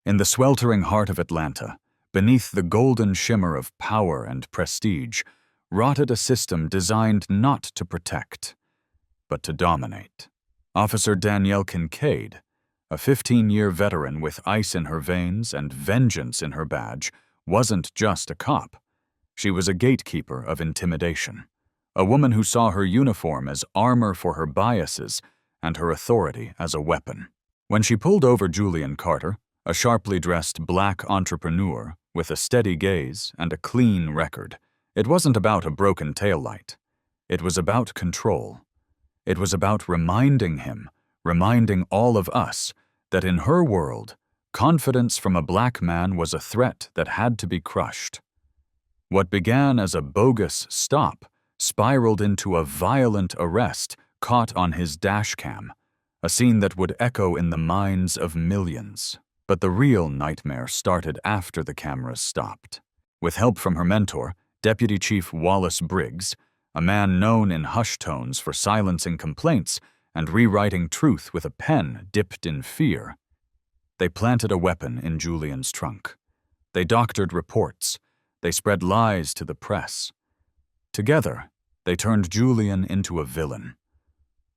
In the sweltering heart of Atlanta, beneath the golden shimmer of power and prestige, rotted a system designed not to protect, but to dominate. Officer Danielle Kincaid, a 15-year veteran with ice in her veins and vengeance in her badge, wasn't just a cop. She was a gatekeeper of intimidation, a woman who saw her uniform as armor for her biases and her authority as a weapon. When she pulled over Julian Carter, a sharply dressed black entrepreneur with a steady gaze and a clean record, it wasn't about a broken taillight. It was about control. It was about reminding all of us, that in her world, confidence from a black man was a threat that had to be crushed. What began as a bogus stop spiraled into a violent arrest caught on his dashcam, a scene that would echo in the minds of millions. But the real nightmare started after the cameras stopped. With help from her mentor, Deputy Chief Wallace Briggs, a man known in hushed tones for silencing complaints and rewriting truth with a pen dipped in fear, they planted a weapon in Julian's trunk. They doctored reports. They spread lies to the press. Together, they turned Julian into a villain,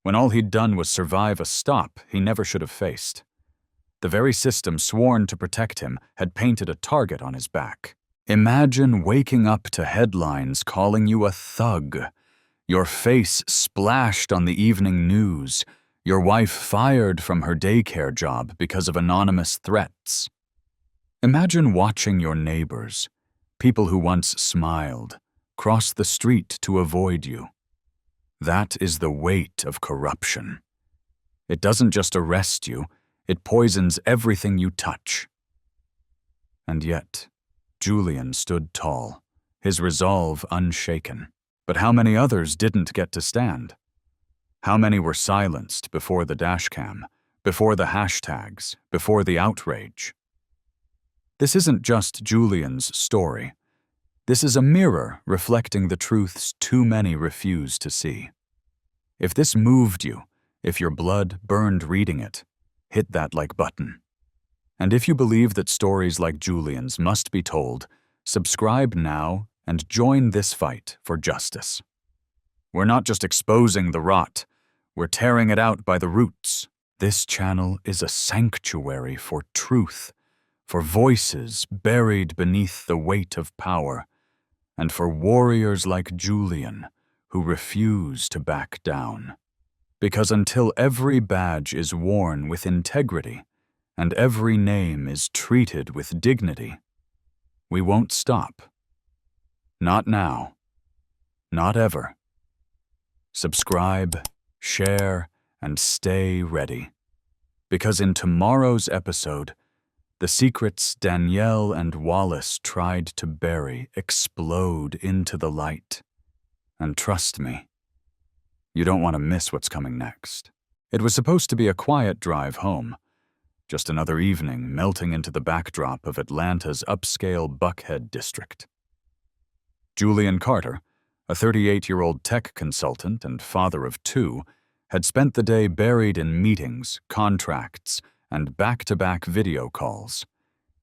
when all he'd done was survive a stop he never should have faced. The very system sworn to protect him had painted a target on his back. Imagine waking up to headlines calling you a thug, your face splashed on the evening news, your wife fired from her daycare job because of anonymous threats. Imagine watching your neighbors, people who once smiled, cross the street to avoid you. That is the weight of corruption. It doesn't just arrest you, it poisons everything you touch. And yet, Julian stood tall, his resolve unshaken. But how many others didn't get to stand? How many were silenced before the dashcam, before the hashtags, before the outrage? This isn't just Julian's story. This is a mirror reflecting the truths too many refuse to see. If this moved you, if your blood burned reading it, hit that like button. And if you believe that stories like Julian's must be told, subscribe now and join this fight for justice. We're not just exposing the rot, we're tearing it out by the roots. This channel is a sanctuary for truth, for voices buried beneath the weight of power, and for warriors like Julian who refuse to back down. Because until every badge is worn with integrity and every name is treated with dignity, we won't stop. Not now. Not ever. Subscribe, share, and stay ready. Because in tomorrow's episode, the secrets Danielle and Wallace tried to bury explode into the light. And trust me, you don't want to miss what's coming next. It was supposed to be a quiet drive home, just another evening melting into the backdrop of Atlanta's upscale Buckhead district. Julian Carter, a 38-year-old tech consultant and father of two, had spent the day buried in meetings, contracts, and back-to-back video calls.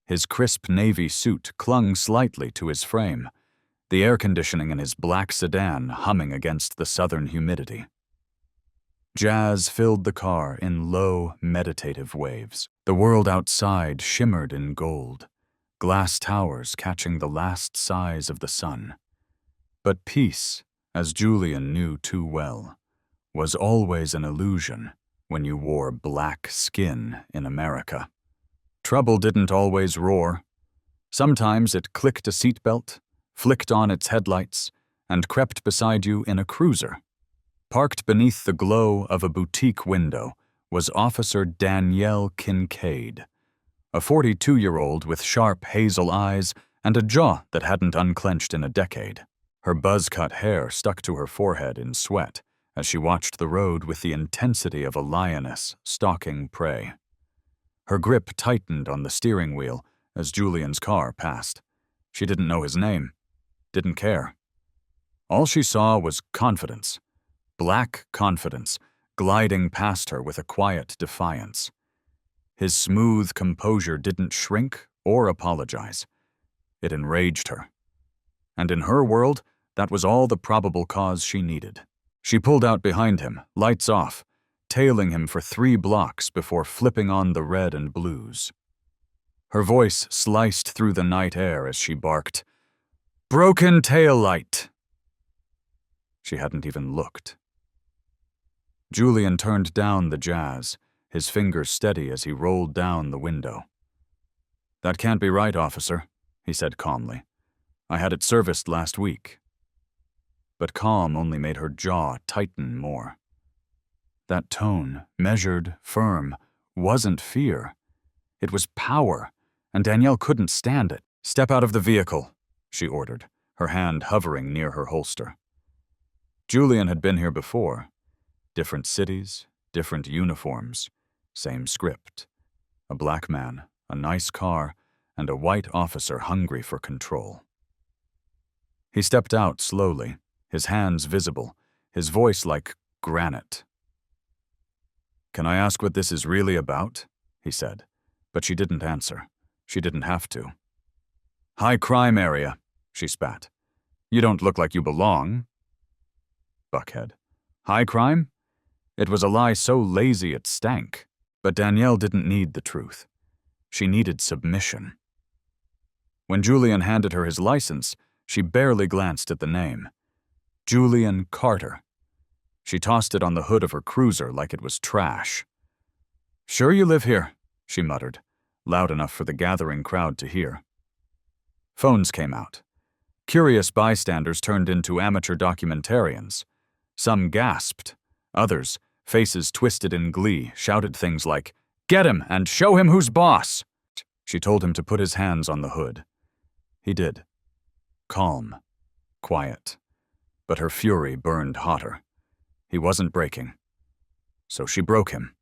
His crisp navy suit clung slightly to his frame, the air conditioning in his black sedan humming against the southern humidity. Jazz filled the car in low, meditative waves. The world outside shimmered in gold, glass towers catching the last sighs of the sun. But peace, as Julian knew too well, was always an illusion when you wore black skin in America. Trouble didn't always roar. Sometimes it clicked a seatbelt, flicked on its headlights, and crept beside you in a cruiser. Parked beneath the glow of a boutique window was Officer Danielle Kincaid, a 42-year-old with sharp hazel eyes and a jaw that hadn't unclenched in a decade. Her buzz-cut hair stuck to her forehead in sweat as she watched the road with the intensity of a lioness stalking prey. Her grip tightened on the steering wheel as Julian's car passed. She didn't know his name, didn't care. All she saw was confidence, black confidence, gliding past her with a quiet defiance. His smooth composure didn't shrink or apologize. It enraged her. And in her world, that was all the probable cause she needed. She pulled out behind him, lights off, tailing him for 3 blocks before flipping on the red and blues. Her voice sliced through the night air as she barked, "Broken tail light!" She hadn't even looked. Julian turned down the jazz, his fingers steady as he rolled down the window. "That can't be right, officer," he said calmly. "I had it serviced last week." But calm only made her jaw tighten more. That tone, measured, firm, wasn't fear. It was power, and Danielle couldn't stand it. "Step out of the vehicle," she ordered, her hand hovering near her holster. Julian had been here before. Different cities, different uniforms, same script. A black man, a nice car, and a white officer hungry for control. He stepped out slowly, his hands visible, his voice like granite. "Can I ask what this is really about?" he said, but she didn't answer. She didn't have to. "High crime area," she spat. "You don't look like you belong." Buckhead. High crime? It was a lie so lazy it stank. But Danielle didn't need the truth. She needed submission. When Julian handed her his license, she barely glanced at the name. Julian Carter. She tossed it on the hood of her cruiser like it was trash. "Sure you live here," she muttered, loud enough for the gathering crowd to hear. Phones came out. Curious bystanders turned into amateur documentarians. Some gasped. Others, faces twisted in glee, shouted things like, "Get him and show him who's boss!" She told him to put his hands on the hood. He did. Calm. Quiet. But her fury burned hotter. He wasn't breaking. So she broke him.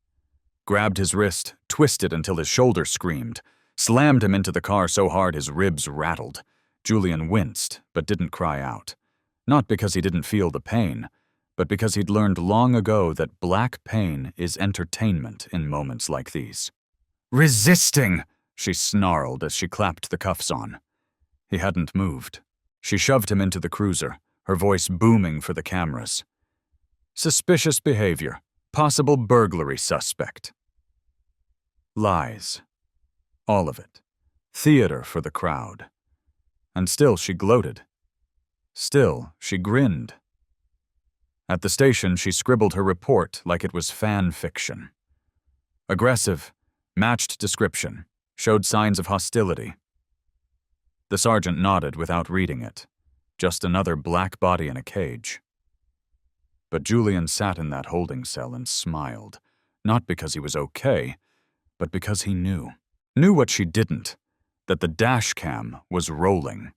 Grabbed his wrist, twisted until his shoulder screamed, slammed him into the car so hard his ribs rattled. Julian winced, but didn't cry out. Not because he didn't feel the pain, but because he'd learned long ago that black pain is entertainment in moments like these. "Resisting!" she snarled as she clapped the cuffs on. He hadn't moved. She shoved him into the cruiser, her voice booming for the cameras. "Suspicious behavior. Possible burglary suspect." Lies. All of it. Theater for the crowd. And still she gloated. Still she grinned. At the station, she scribbled her report like it was fan fiction. Aggressive, matched description, showed signs of hostility. The sergeant nodded without reading it. Just another black body in a cage. But Julian sat in that holding cell and smiled, not because he was okay, but because he knew. Knew what she didn't, that the dash cam was rolling,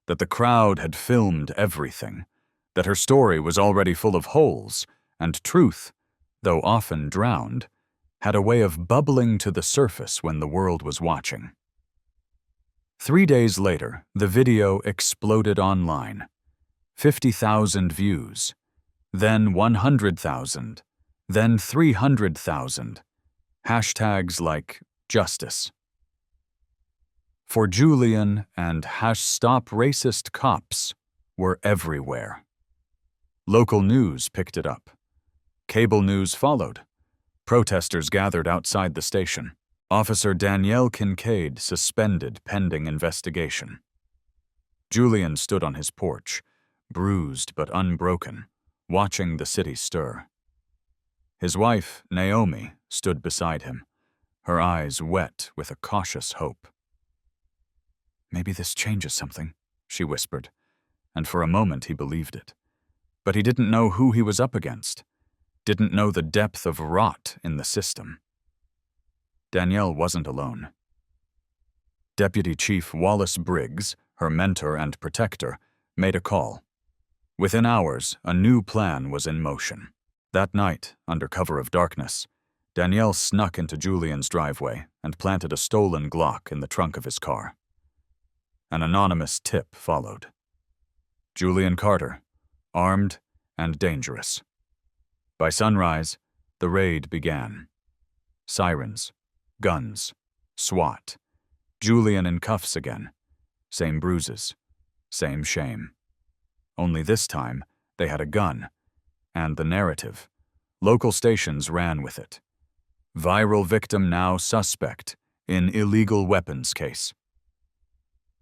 that the crowd had filmed everything, that her story was already full of holes, and truth, though often drowned, had a way of bubbling to the surface when the world was watching. 3 days later, the video exploded online. 50,000 views, then 100,000, then 300,000. Hashtags like justice. For Julian and #StopRacistCops were everywhere. Local news picked it up. Cable news followed. Protesters gathered outside the station. Officer Danielle Kincaid suspended pending investigation. Julian stood on his porch, bruised but unbroken, watching the city stir. His wife, Naomi, stood beside him, her eyes wet with a cautious hope. "Maybe this changes something," she whispered, and for a moment he believed it. But he didn't know who he was up against, didn't know the depth of rot in the system. Danielle wasn't alone. Deputy Chief Wallace Briggs, her mentor and protector, made a call. Within hours, a new plan was in motion. That night, under cover of darkness, Danielle snuck into Julian's driveway and planted a stolen Glock in the trunk of his car. An anonymous tip followed. Julian Carter, armed and dangerous. By sunrise, the raid began. Sirens, Guns. SWAT. Julian in cuffs again. Same bruises. Same shame. Only this time, they had a gun. And the narrative. Local stations ran with it. Viral victim now suspect in illegal weapons case.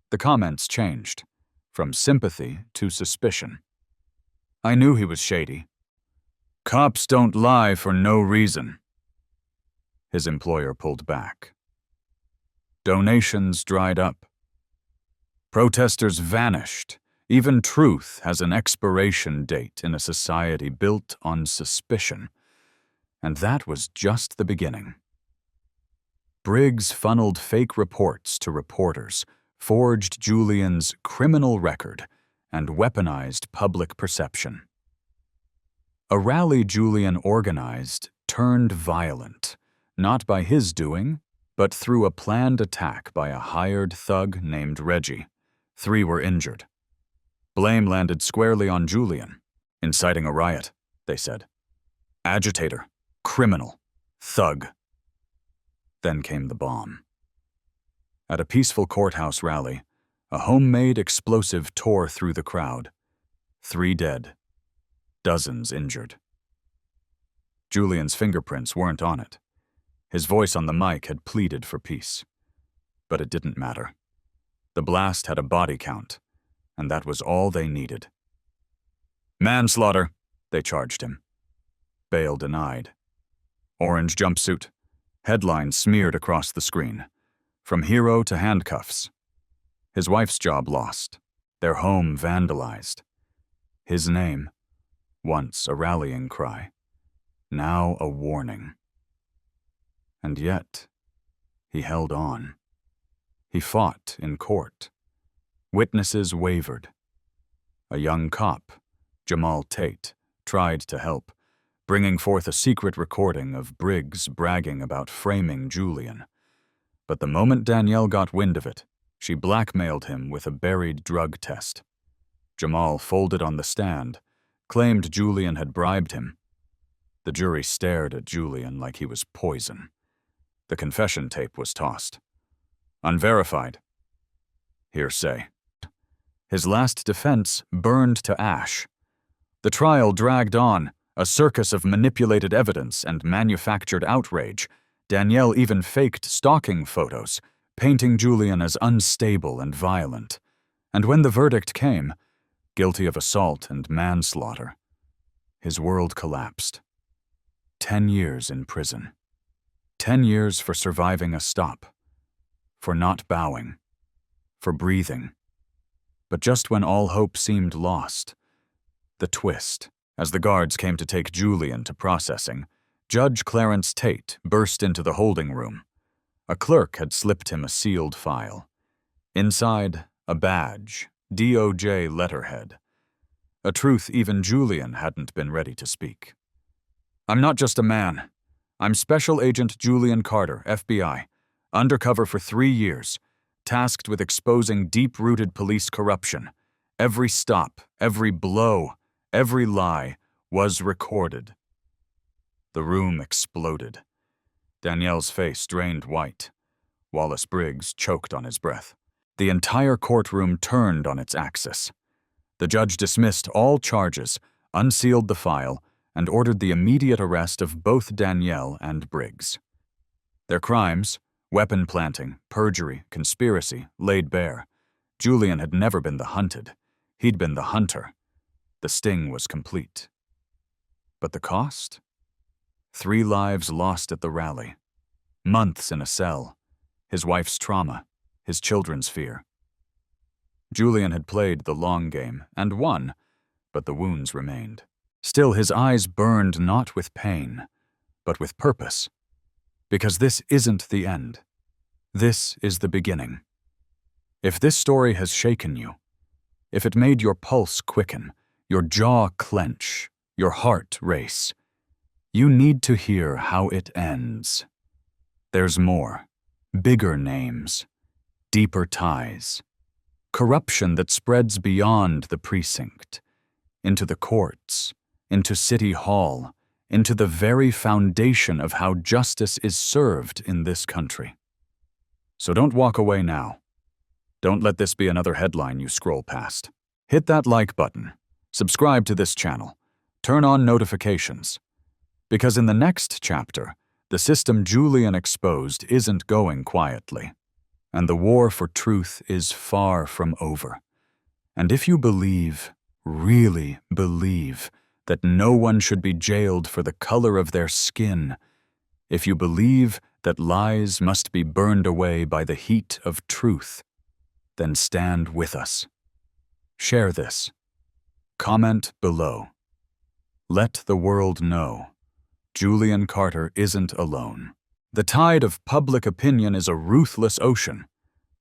The comments changed, from sympathy to suspicion. I knew he was shady. Cops don't lie for no reason. His employer pulled back. Donations dried up. Protesters vanished. Even truth has an expiration date in a society built on suspicion. And that was just the beginning. Briggs funneled fake reports to reporters, forged Julian's criminal record, and weaponized public perception. A rally Julian organized turned violent, not by his doing, but through a planned attack by a hired thug named Reggie. 3 were injured. Blame landed squarely on Julian. Inciting a riot, they said. Agitator, criminal, thug. Then came the bomb. At a peaceful courthouse rally, a homemade explosive tore through the crowd. 3 dead, dozens injured. Julian's fingerprints weren't on it. His voice on the mic had pleaded for peace. But it didn't matter. The blast had a body count, and that was all they needed. Manslaughter, they charged him. Bail denied. Orange jumpsuit. Headlines smeared across the screen. From hero to handcuffs. His wife's job lost. Their home vandalized. His name, once a rallying cry, now a warning. And yet, he held on. He fought in court. Witnesses wavered. A young cop, Jamal Tate, tried to help, bringing forth a secret recording of Briggs bragging about framing Julian. But the moment Danielle got wind of it, she blackmailed him with a buried drug test. Jamal folded on the stand, claimed Julian had bribed him. The jury stared at Julian like he was poison. The confession tape was tossed. Unverified. Hearsay. His last defense burned to ash. The trial dragged on, a circus of manipulated evidence and manufactured outrage. Danielle even faked stalking photos, painting Julian as unstable and violent. And when the verdict came, guilty of assault and manslaughter, his world collapsed. 10 years in prison. 10 years for surviving a stop. For not bowing. For breathing. But just when all hope seemed lost, the twist, as the guards came to take Julian to processing, Judge Clarence Tate burst into the holding room. A clerk had slipped him a sealed file. Inside, a badge, DOJ letterhead. A truth even Julian hadn't been ready to speak. I'm not just a man. I'm Special Agent Julian Carter, FBI, undercover for 3 years, tasked with exposing deep-rooted police corruption. Every stop, every blow, every lie was recorded. The room exploded. Danielle's face drained white. Wallace Briggs choked on his breath. The entire courtroom turned on its axis. The judge dismissed all charges, unsealed the file, and ordered the immediate arrest of both Danielle and Briggs. Their crimes, weapon planting, perjury, conspiracy, laid bare. Julian had never been the hunted. He'd been the hunter. The sting was complete. But the cost? 3 lives lost at the rally. Months in a cell. His wife's trauma. His children's fear. Julian had played the long game and won, but the wounds remained. Still, his eyes burned not with pain, but with purpose. Because this isn't the end. This is the beginning. If this story has shaken you, if it made your pulse quicken, your jaw clench, your heart race, you need to hear how it ends. There's more, bigger names, deeper ties, corruption that spreads beyond the precinct, into the courts, into City Hall, into the very foundation of how justice is served in this country. So don't walk away now. Don't let this be another headline you scroll past. Hit that like button, subscribe to this channel, turn on notifications. Because in the next chapter, the system Julian exposed isn't going quietly, and the war for truth is far from over. And if you believe, really believe, that no one should be jailed for the color of their skin, if you believe that lies must be burned away by the heat of truth, then stand with us. Share this. Comment below. Let the world know Julian Carter isn't alone. The tide of public opinion is a ruthless ocean,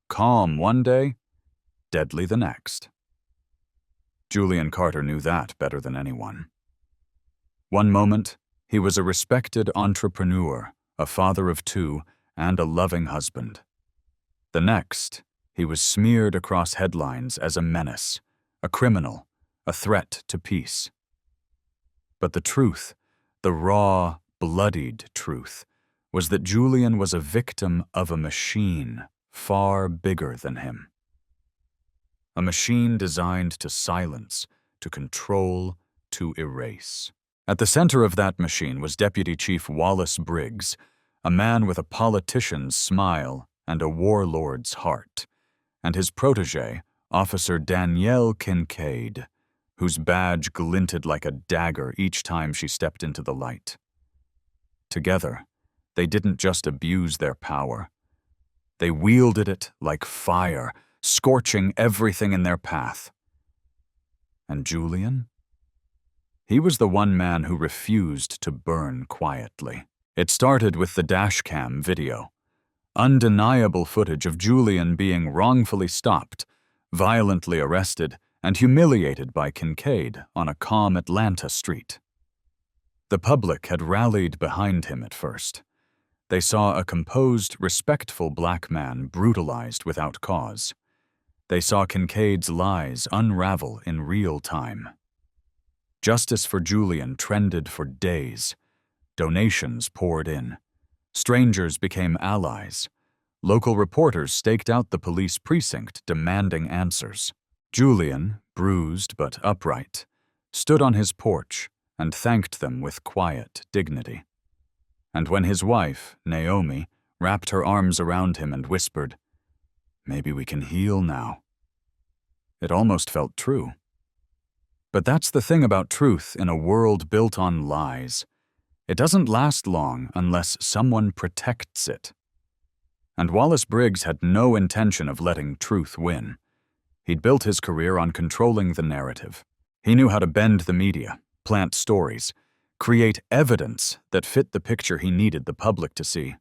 calm one day, deadly the next. Julian Carter knew that better than anyone. One moment, he was a respected entrepreneur, a father of two, and a loving husband. The next, he was smeared across headlines as a menace, a criminal, a threat to peace. But the truth, the raw, bloodied truth, was that Julian was a victim of a machine far bigger than him. A machine designed to silence, to control, to erase. At the center of that machine was Deputy Chief Wallace Briggs, a man with a politician's smile and a warlord's heart, and his protege, Officer Danielle Kincaid, whose badge glinted like a dagger each time she stepped into the light. Together, they didn't just abuse their power. They wielded it like fire, scorching everything in their path. And Julian? He was the one man who refused to burn quietly. It started with the dashcam video. Undeniable footage of Julian being wrongfully stopped, violently arrested, and humiliated by Kincaid on a calm Atlanta street. The public had rallied behind him at first. They saw a composed, respectful black man brutalized without cause. They saw Kincaid's lies unravel in real time. Justice for Julian trended for days. Donations poured in. Strangers became allies. Local reporters staked out the police precinct demanding answers. Julian, bruised but upright, stood on his porch and thanked them with quiet dignity. And when his wife, Naomi, wrapped her arms around him and whispered, "Maybe we can heal now," it almost felt true. But that's the thing about truth in a world built on lies. It doesn't last long unless someone protects it. And Wallace Briggs had no intention of letting truth win. He'd built his career on controlling the narrative. He knew how to bend the media, plant stories, create evidence that fit the picture he needed the public to see.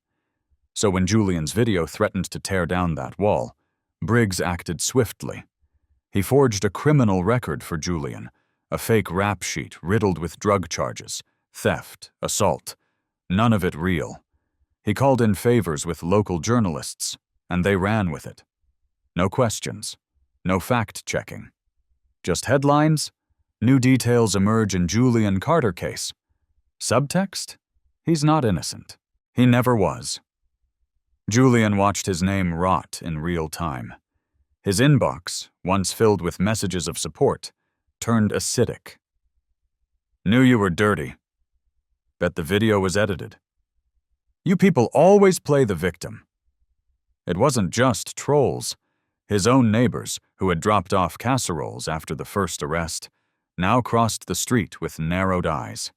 So when Julian's video threatened to tear down that wall, Briggs acted swiftly. He forged a criminal record for Julian, a fake rap sheet riddled with drug charges, theft, assault, none of it real. He called in favors with local journalists, and they ran with it. No questions, no fact-checking. Just headlines, new details emerge in Julian Carter case. Subtext? He's not innocent. He never was. Julian watched his name rot in real time. His inbox, once filled with messages of support, turned acidic. "Knew you were dirty. Bet the video was edited. You people always play the victim." It wasn't just trolls. His own neighbors, who had dropped off casseroles after the first arrest, now crossed the street with narrowed eyes.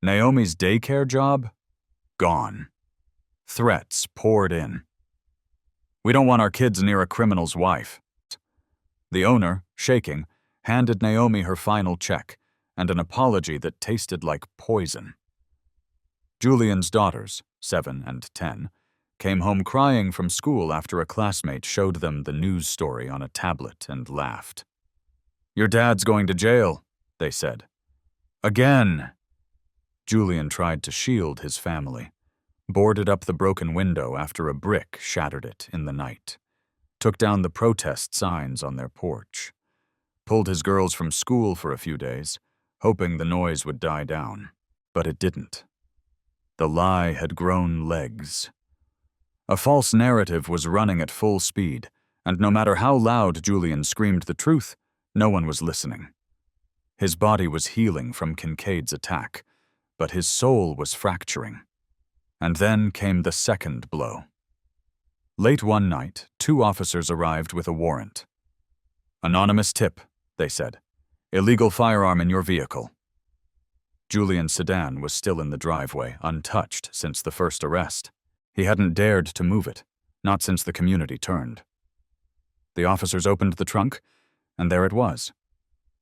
Naomi's daycare job? Gone. Threats poured in. "We don't want our kids near a criminal's wife." The owner, shaking, handed Naomi her final check and an apology that tasted like poison. Julian's daughters, 7 and 10, came home crying from school after a classmate showed them the news story on a tablet and laughed. "Your dad's going to jail," they said. "Again." Julian tried to shield his family, boarded up the broken window after a brick shattered it in the night, took down the protest signs on their porch, pulled his girls from school for a few days, hoping the noise would die down. But it didn't. The lie had grown legs. A false narrative was running at full speed, and no matter how loud Julian screamed the truth, no one was listening. His body was healing from Kincaid's attack, but his soul was fracturing. And then came the second blow. Late one night, 2 officers arrived with a warrant. "Anonymous tip," they said. "Illegal firearm in your vehicle." Julian's sedan was still in the driveway, untouched since the first arrest. He hadn't dared to move it, not since the community turned. The officers opened the trunk, and there it was.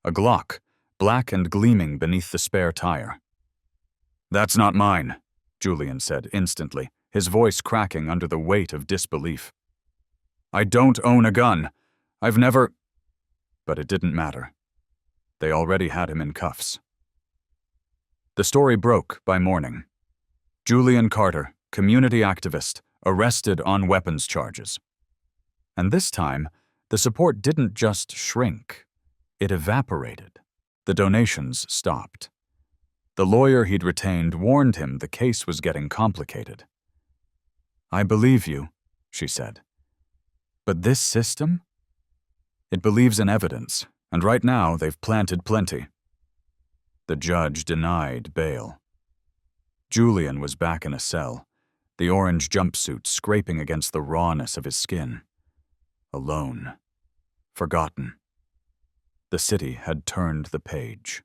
A Glock, black and gleaming beneath the spare tire. "That's not mine," Julian said instantly, his voice cracking under the weight of disbelief. "I don't own a gun. I've never—" But it didn't matter. They already had him in cuffs. The story broke by morning. Julian Carter, community activist, arrested on weapons charges. And this time, the support didn't just shrink. It evaporated. The donations stopped. The lawyer he'd retained warned him the case was getting complicated. "I believe you," she said. "But this system? It believes in evidence, and right now they've planted plenty." The judge denied bail. Julian was back in a cell, the orange jumpsuit scraping against the rawness of his skin. Alone. Forgotten. The city had turned the page.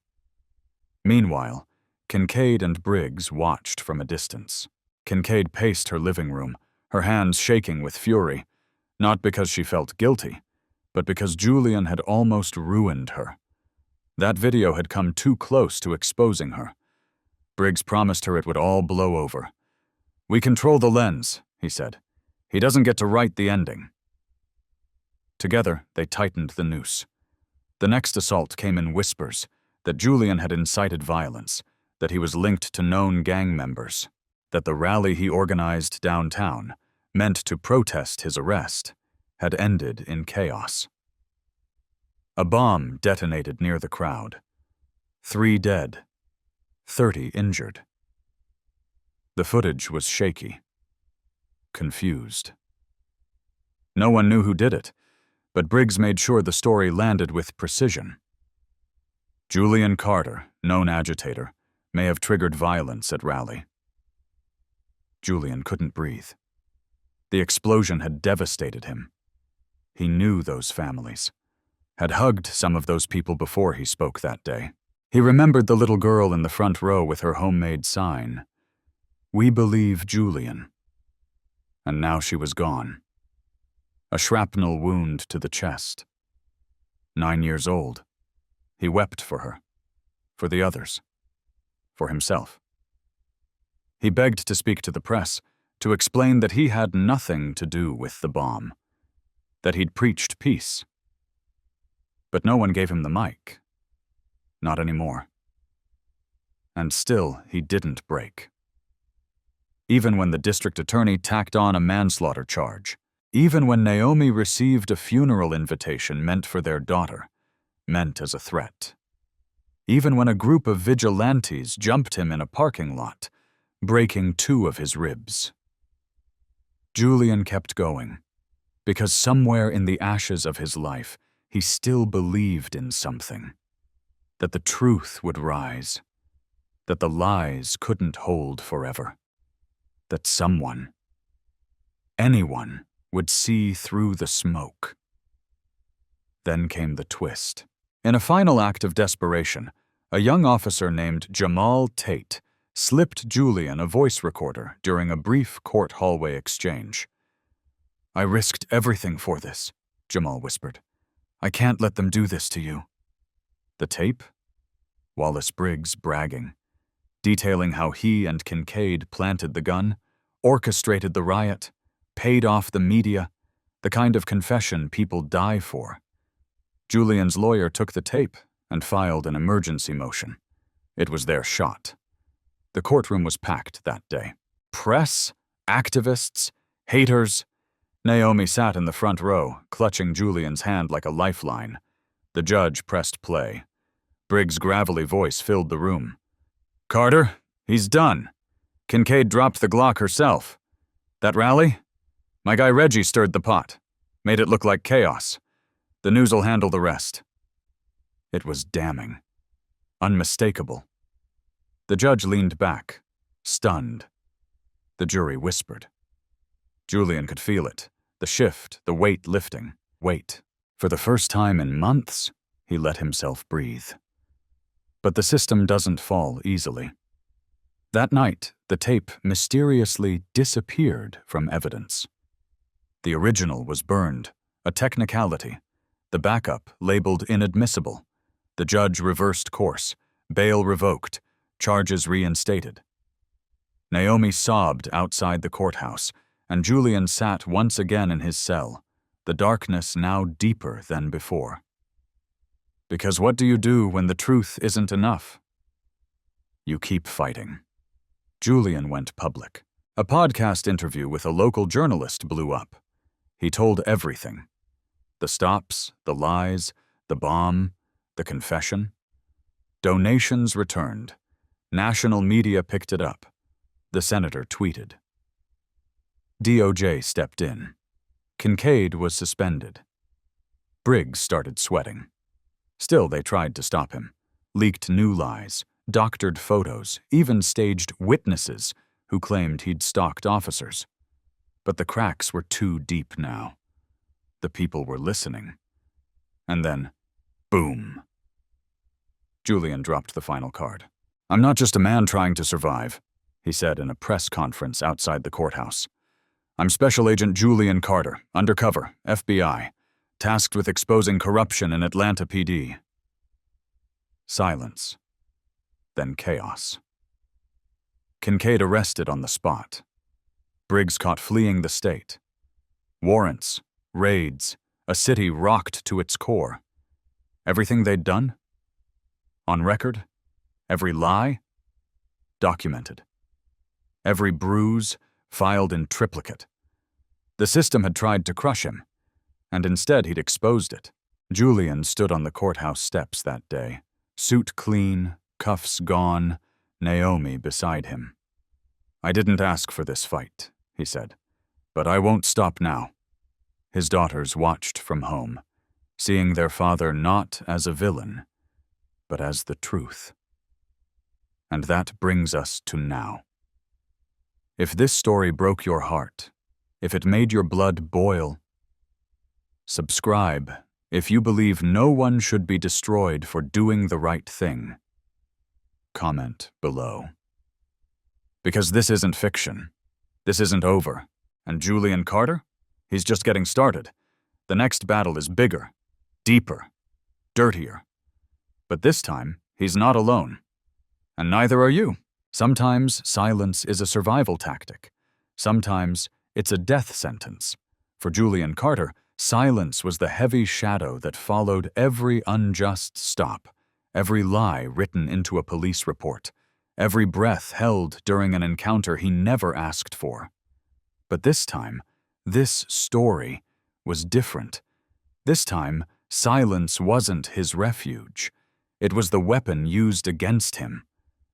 Meanwhile, Kincaid and Briggs watched from a distance. Kincaid paced her living room, her hands shaking with fury, not because she felt guilty, but because Julian had almost ruined her. That video had come too close to exposing her. Briggs promised her it would all blow over. "We control the lens," he said. "He doesn't get to write the ending." Together, they tightened the noose. The next assault came in whispers, that Julian had incited violence, that he was linked to known gang members, that the rally he organized downtown, meant to protest his arrest, had ended in chaos. A bomb detonated near the crowd. 3 dead, 30 injured. The footage was shaky, confused. No one knew who did it, but Briggs made sure the story landed with precision. Julian Carter, known agitator, may have triggered violence at rally. Julian couldn't breathe. The explosion had devastated him. He knew those families, had hugged some of those people before he spoke that day. He remembered the little girl in the front row with her homemade sign, "We believe Julian." And now she was gone. A shrapnel wound to the chest. 9 years old. He wept for her, for the others, for himself. He begged to speak to the press, to explain that he had nothing to do with the bomb, that he'd preached peace. But no one gave him the mic. Not anymore. And still, he didn't break. Even when the district attorney tacked on a manslaughter charge, even when Naomi received a funeral invitation meant for their daughter, meant as a threat, even when a group of vigilantes jumped him in a parking lot, breaking 2 of his ribs. Julian kept going, because somewhere in the ashes of his life, he still believed in something, that the truth would rise, that the lies couldn't hold forever, that someone, anyone, would see through the smoke. Then came the twist. In a final act of desperation, a young officer named Jamal Tate slipped Julian a voice recorder during a brief court hallway exchange. "I risked everything for this," Jamal whispered. "I can't let them do this to you." The tape? Wallace Briggs bragging, detailing how he and Kincaid planted the gun, orchestrated the riot, paid off the media, the kind of confession people die for. Julian's lawyer took the tape and filed an emergency motion. It was their shot. The courtroom was packed that day. Press, activists, haters. Naomi sat in the front row, clutching Julian's hand like a lifeline. The judge pressed play. Briggs' gravelly voice filled the room. "Carter, He's done. Kincaid dropped the Glock herself. That rally? My guy Reggie stirred the pot. Made it look like chaos. The news'll handle the rest. It was damning. Unmistakable. The judge leaned back, stunned. The jury whispered. Julian could feel it. The shift, the weight lifting. Wait. For the first time in months, he let himself breathe. But the system doesn't fall easily. That night, the tape mysteriously disappeared from evidence. The original was burned, a technicality. The backup labeled inadmissible. The judge reversed course, bail revoked, charges reinstated. Naomi sobbed outside the courthouse, and Julian sat once again in his cell, the darkness now deeper than before. Because what do you do when the truth isn't enough? You keep fighting. Julian went public. A podcast interview with a local journalist blew up. He told everything. The stops, the lies, the bomb, the confession. Donations returned. National media picked it up. The senator tweeted. DOJ stepped in. Kincaid was suspended. Briggs started sweating. Still, they tried to stop him. Leaked new lies, doctored photos, even staged witnesses who claimed he'd stalked officers. But the cracks were too deep now. The people were listening. And then, boom. Julian dropped the final card. I'm not just a man trying to survive, he said in a press conference outside the courthouse. I'm Special Agent Julian Carter, undercover, FBI, tasked with exposing corruption in Atlanta PD. Silence. Then chaos. Kincaid arrested on the spot. Briggs caught fleeing the state. Warrants, raids, a city rocked to its core. Everything they'd done? On record? Every lie? Documented. Every bruise filed in triplicate. The system had tried to crush him, and instead he'd exposed it. Julian stood on the courthouse steps that day, suit clean, cuffs gone, Naomi beside him. I didn't ask for this fight, he said, but I won't stop now. His daughters watched from home, seeing their father not as a villain, but as the truth. And that brings us to now. If this story broke your heart, if it made your blood boil, subscribe if you believe no one should be destroyed for doing the right thing. Comment below. Because this isn't fiction. This isn't over. And Julian Carter? He's just getting started. The next battle is bigger, deeper, dirtier. But this time, he's not alone. And neither are you. Sometimes silence is a survival tactic. Sometimes it's a death sentence. For Julian Carter, silence was the heavy shadow that followed every unjust stop, every lie written into a police report, every breath held during an encounter he never asked for. But this time, this story was different. This time, silence wasn't his refuge. It was the weapon used against him,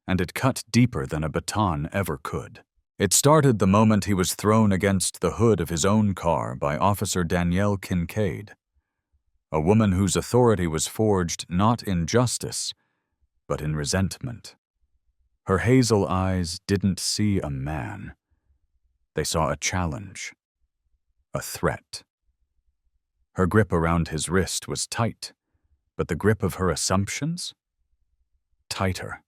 and it cut deeper than a baton ever could. It started the moment he was thrown against the hood of his own car by Officer Danielle Kincaid, a woman whose authority was forged not in justice, but in resentment. Her hazel eyes didn't see a man. They saw a challenge, a threat. Her grip around his wrist was tight, but the grip of her assumptions? Tighter.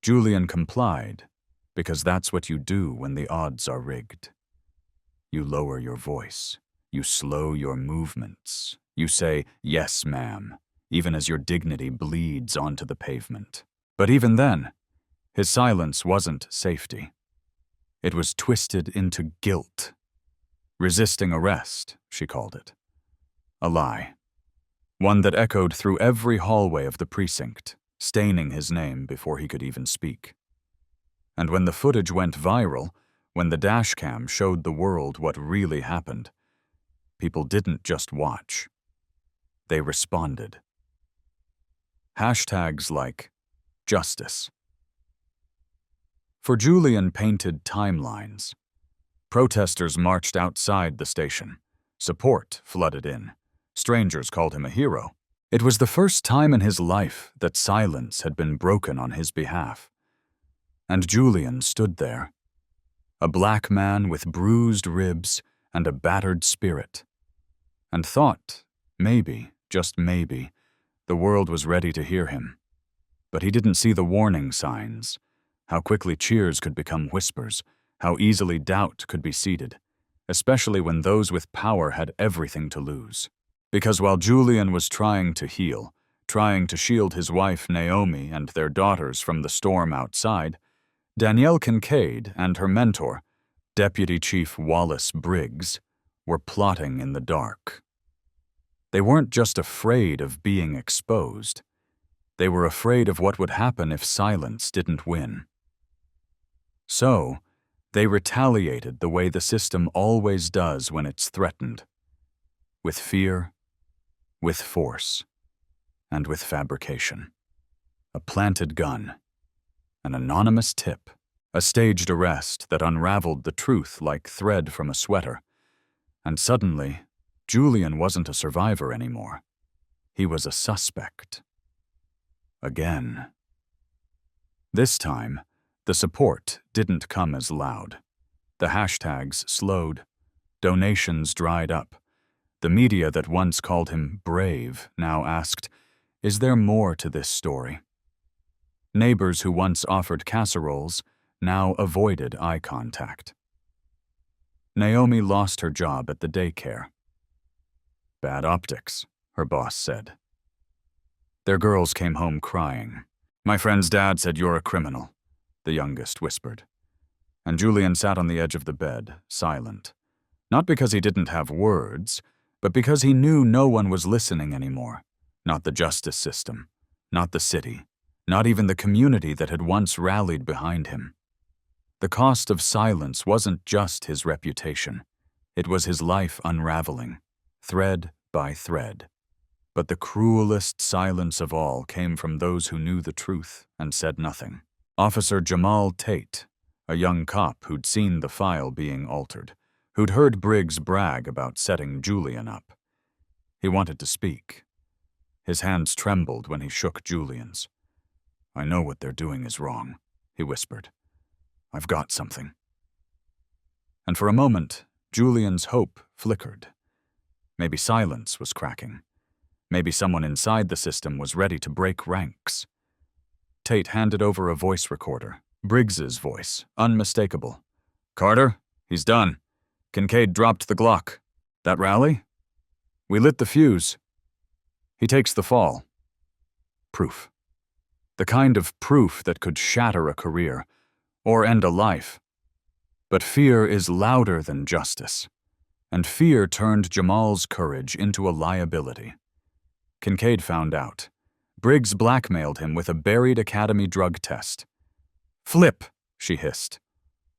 Julian complied, because that's what you do when the odds are rigged. You lower your voice. You slow your movements. You say, "Yes, ma'am," even as your dignity bleeds onto the pavement. But even then, his silence wasn't safety. It was twisted into guilt. Resisting arrest, she called it. A lie. One that echoed through every hallway of the precinct, staining his name before he could even speak. And when the footage went viral, when the dashcam showed the world what really happened, people didn't just watch. They responded. Hashtags like justice, For Julian painted timelines. Protesters marched outside the station. Support flooded in. Strangers called him a hero. It was the first time in his life that silence had been broken on his behalf. And Julian stood there, a black man with bruised ribs and a battered spirit, and thought, maybe, just maybe, the world was ready to hear him. But he didn't see the warning signs, how quickly cheers could become whispers, how easily doubt could be seeded, especially when those with power had everything to lose. Because while Julian was trying to heal, trying to shield his wife Naomi and their daughters from the storm outside, Danielle Kincaid and her mentor, Deputy Chief Wallace Briggs, were plotting in the dark. They weren't just afraid of being exposed. They were afraid of what would happen if silence didn't win. So, they retaliated the way the system always does when it's threatened. With fear, with force, and with fabrication. A planted gun, an anonymous tip, a staged arrest that unraveled the truth like thread from a sweater. And suddenly, Julian wasn't a survivor anymore. He was a suspect. Again. This time, the support didn't come as loud. The hashtags slowed. Donations dried up. The media that once called him brave now asked, "Is there more to this story?" Neighbors who once offered casseroles now avoided eye contact. Naomi lost her job at the daycare. "Bad optics," her boss said. Their girls came home crying. "My friend's dad said you're a criminal," the youngest whispered. And Julian sat on the edge of the bed, silent. Not because he didn't have words, but because he knew no one was listening anymore. Not the justice system, not the city, not even the community that had once rallied behind him. The cost of silence wasn't just his reputation. It was his life unraveling, thread by thread. But the cruelest silence of all came from those who knew the truth and said nothing. Officer Jamal Tate, a young cop who'd seen the file being altered, who'd heard Briggs brag about setting Julian up. He wanted to speak. His hands trembled when he shook Julian's. "I know what they're doing is wrong," he whispered. "I've got something." And for a moment, Julian's hope flickered. Maybe silence was cracking. Maybe someone inside the system was ready to break ranks. Tate handed over a voice recorder, Briggs's voice, unmistakable. "Carter, he's done. Kincaid dropped the Glock. That rally? We lit the fuse. He takes the fall." Proof. The kind of proof that could shatter a career, or end a life. But fear is louder than justice, and fear turned Jamal's courage into a liability. Kincaid found out. Briggs blackmailed him with a buried academy drug test. "Flip," she hissed,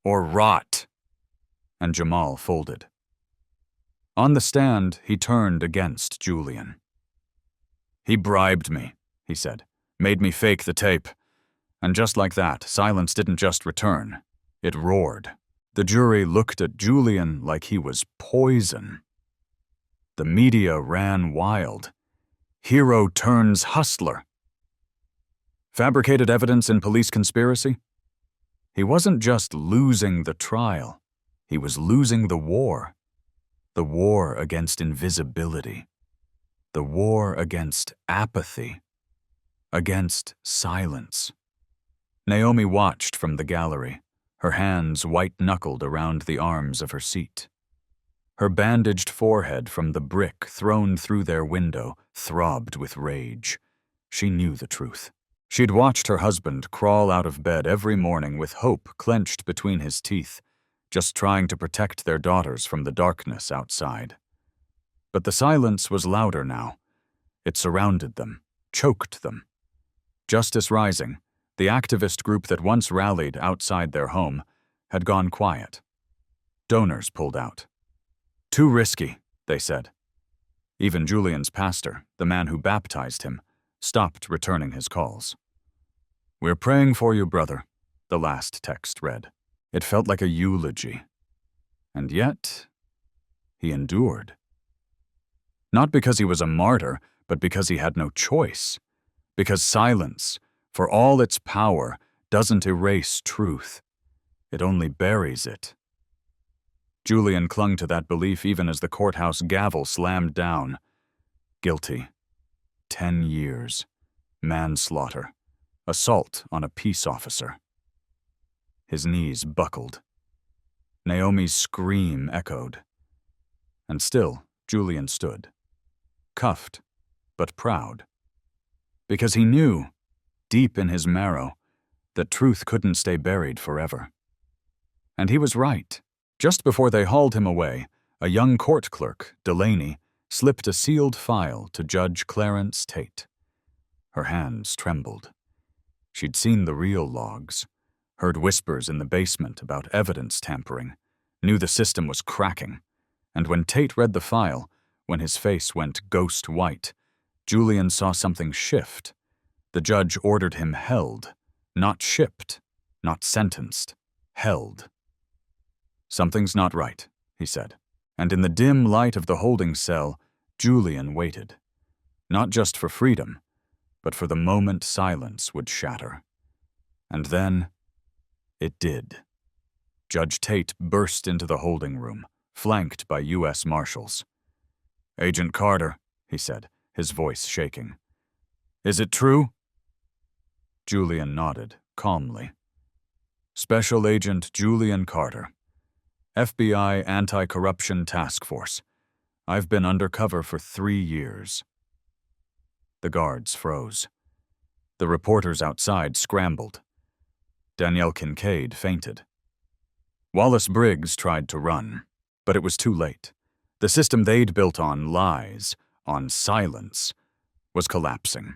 "or rot." And Jamal folded. On the stand, he turned against Julian. "He bribed me," he said, "made me fake the tape." And just like that, silence didn't just return. It roared. The jury looked at Julian like he was poison. The media ran wild. Hero turns hustler. Fabricated evidence in police conspiracy? He wasn't just losing the trial. He was losing the war. The war against invisibility. The war against apathy. Against silence. Naomi watched from the gallery, her hands white-knuckled around the arms of her seat. Her bandaged forehead from the brick thrown through their window throbbed with rage. She knew the truth. She'd watched her husband crawl out of bed every morning with hope clenched between his teeth, just trying to protect their daughters from the darkness outside. But the silence was louder now. It surrounded them, choked them. Justice Rising, the activist group that once rallied outside their home, had gone quiet. Donors pulled out. "Too risky," they said. Even Julian's pastor, the man who baptized him, stopped returning his calls. "We're praying for you, brother," the last text read. It felt like a eulogy. And yet, he endured. Not because he was a martyr, but because he had no choice. Because silence, for all its power, doesn't erase truth. It only buries it. Julian clung to that belief even as the courthouse gavel slammed down. Guilty. 10 years. Manslaughter. Assault on a peace officer. His knees buckled. Naomi's scream echoed. And still, Julian stood. Cuffed, but proud. Because he knew, deep in his marrow, that truth couldn't stay buried forever. And he was right. Just before they hauled him away, a young court clerk, Delaney, slipped a sealed file to Judge Clarence Tate. Her hands trembled. She'd seen the real logs, heard whispers in the basement about evidence tampering, knew the system was cracking, and when Tate read the file, when his face went ghost white, Julian saw something shift. The judge ordered him held, not shipped, not sentenced, held. Something's not right, he said, and in the dim light of the holding cell, Julian waited. Not just for freedom, but for the moment silence would shatter. And then, it did. Judge Tate burst into the holding room, flanked by U.S. Marshals. "Agent Carter," he said, his voice shaking. "Is it true?" Julian nodded, calmly. "Special Agent Julian Carter, FBI Anti-Corruption Task Force. I've been undercover for 3 years." The guards froze. The reporters outside scrambled. Danielle Kincaid fainted. Wallace Briggs tried to run, but it was too late. The system they'd built on lies, on silence, was collapsing.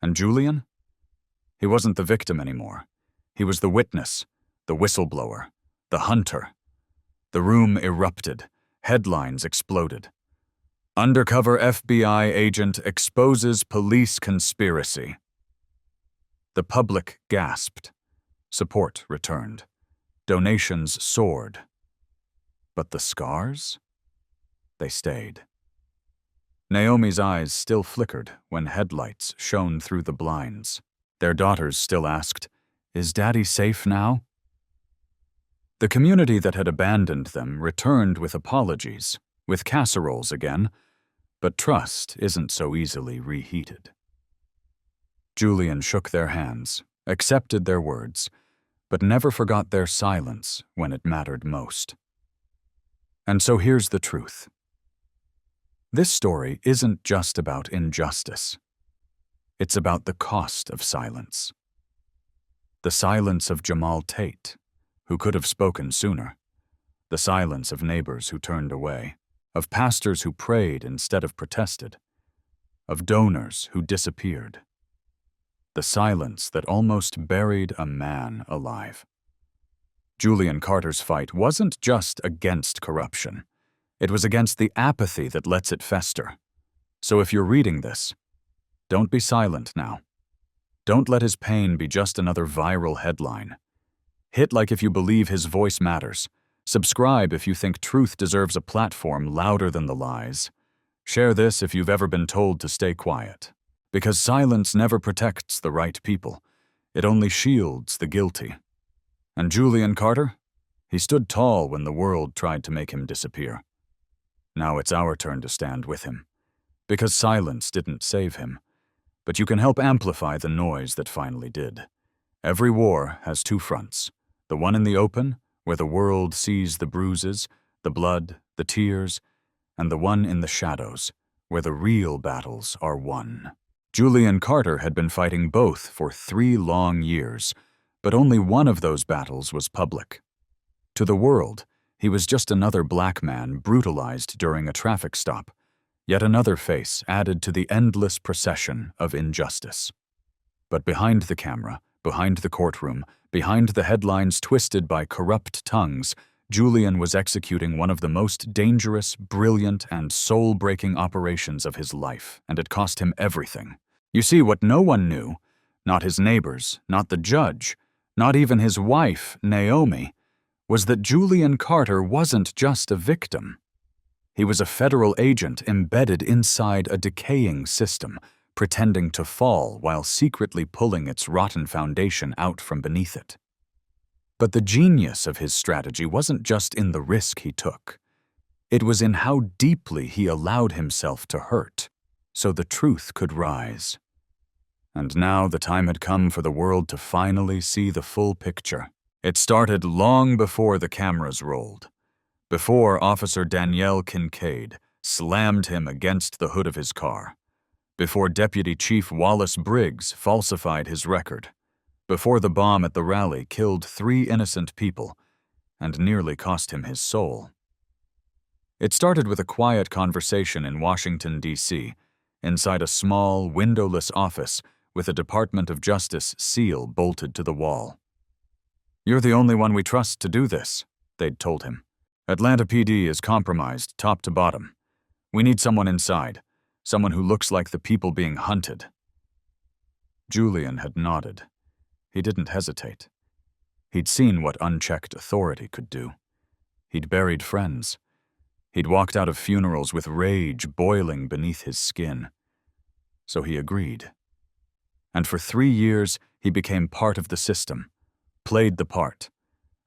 And Julian? He wasn't the victim anymore. He was the witness, the whistleblower, the hunter. The room erupted. Headlines exploded. "Undercover FBI agent exposes police conspiracy." The public gasped. Support returned. Donations soared. But the scars? They stayed. Naomi's eyes still flickered when headlights shone through the blinds. Their daughters still asked, "Is Daddy safe now?" The community that had abandoned them returned with apologies, with casseroles again, but trust isn't so easily reheated. Julian shook their hands, accepted their words, but never forgot their silence when it mattered most. And so here's the truth. This story isn't just about injustice. It's about the cost of silence. The silence of Jamal Tate, who could have spoken sooner. The silence of neighbors who turned away, of pastors who prayed instead of protested, of donors who disappeared. The silence that almost buried a man alive. Julian Carter's fight wasn't just against corruption. It was against the apathy that lets it fester. So if you're reading this, don't be silent now. Don't let his pain be just another viral headline. Hit like if you believe his voice matters. Subscribe if you think truth deserves a platform louder than the lies. Share this if you've ever been told to stay quiet. Because silence never protects the right people. It only shields the guilty. And Julian Carter? He stood tall when the world tried to make him disappear. Now it's our turn to stand with him. Because silence didn't save him. But you can help amplify the noise that finally did. Every war has 2 fronts. The one in the open, where the world sees the bruises, the blood, the tears, and the one in the shadows, where the real battles are won. Julian Carter had been fighting both for 3 long years, but only one of those battles was public. To the world, he was just another black man brutalized during a traffic stop, yet another face added to the endless procession of injustice. But behind the camera, behind the courtroom, behind the headlines twisted by corrupt tongues, Julian was executing one of the most dangerous, brilliant, and soul-breaking operations of his life, and it cost him everything. You see, what no one knew, not his neighbors, not the judge, not even his wife, Naomi, was that Julian Carter wasn't just a victim. He was a federal agent embedded inside a decaying system, pretending to fall while secretly pulling its rotten foundation out from beneath it. But the genius of his strategy wasn't just in the risk he took. It was in how deeply he allowed himself to hurt, so the truth could rise. And now the time had come for the world to finally see the full picture. It started long before the cameras rolled, before Officer Danielle Kincaid slammed him against the hood of his car, before Deputy Chief Wallace Briggs falsified his record, before the bomb at the rally killed 3 innocent people and nearly cost him his soul. It started with a quiet conversation in Washington, D.C., inside a small, windowless office with a Department of Justice seal bolted to the wall. "You're the only one we trust to do this," they'd told him. "Atlanta PD is compromised top to bottom. We need someone inside, someone who looks like the people being hunted." Julian had nodded. He didn't hesitate. He'd seen what unchecked authority could do. He'd buried friends. He'd walked out of funerals with rage boiling beneath his skin. So he agreed. And for 3 years, he became part of the system, played the part,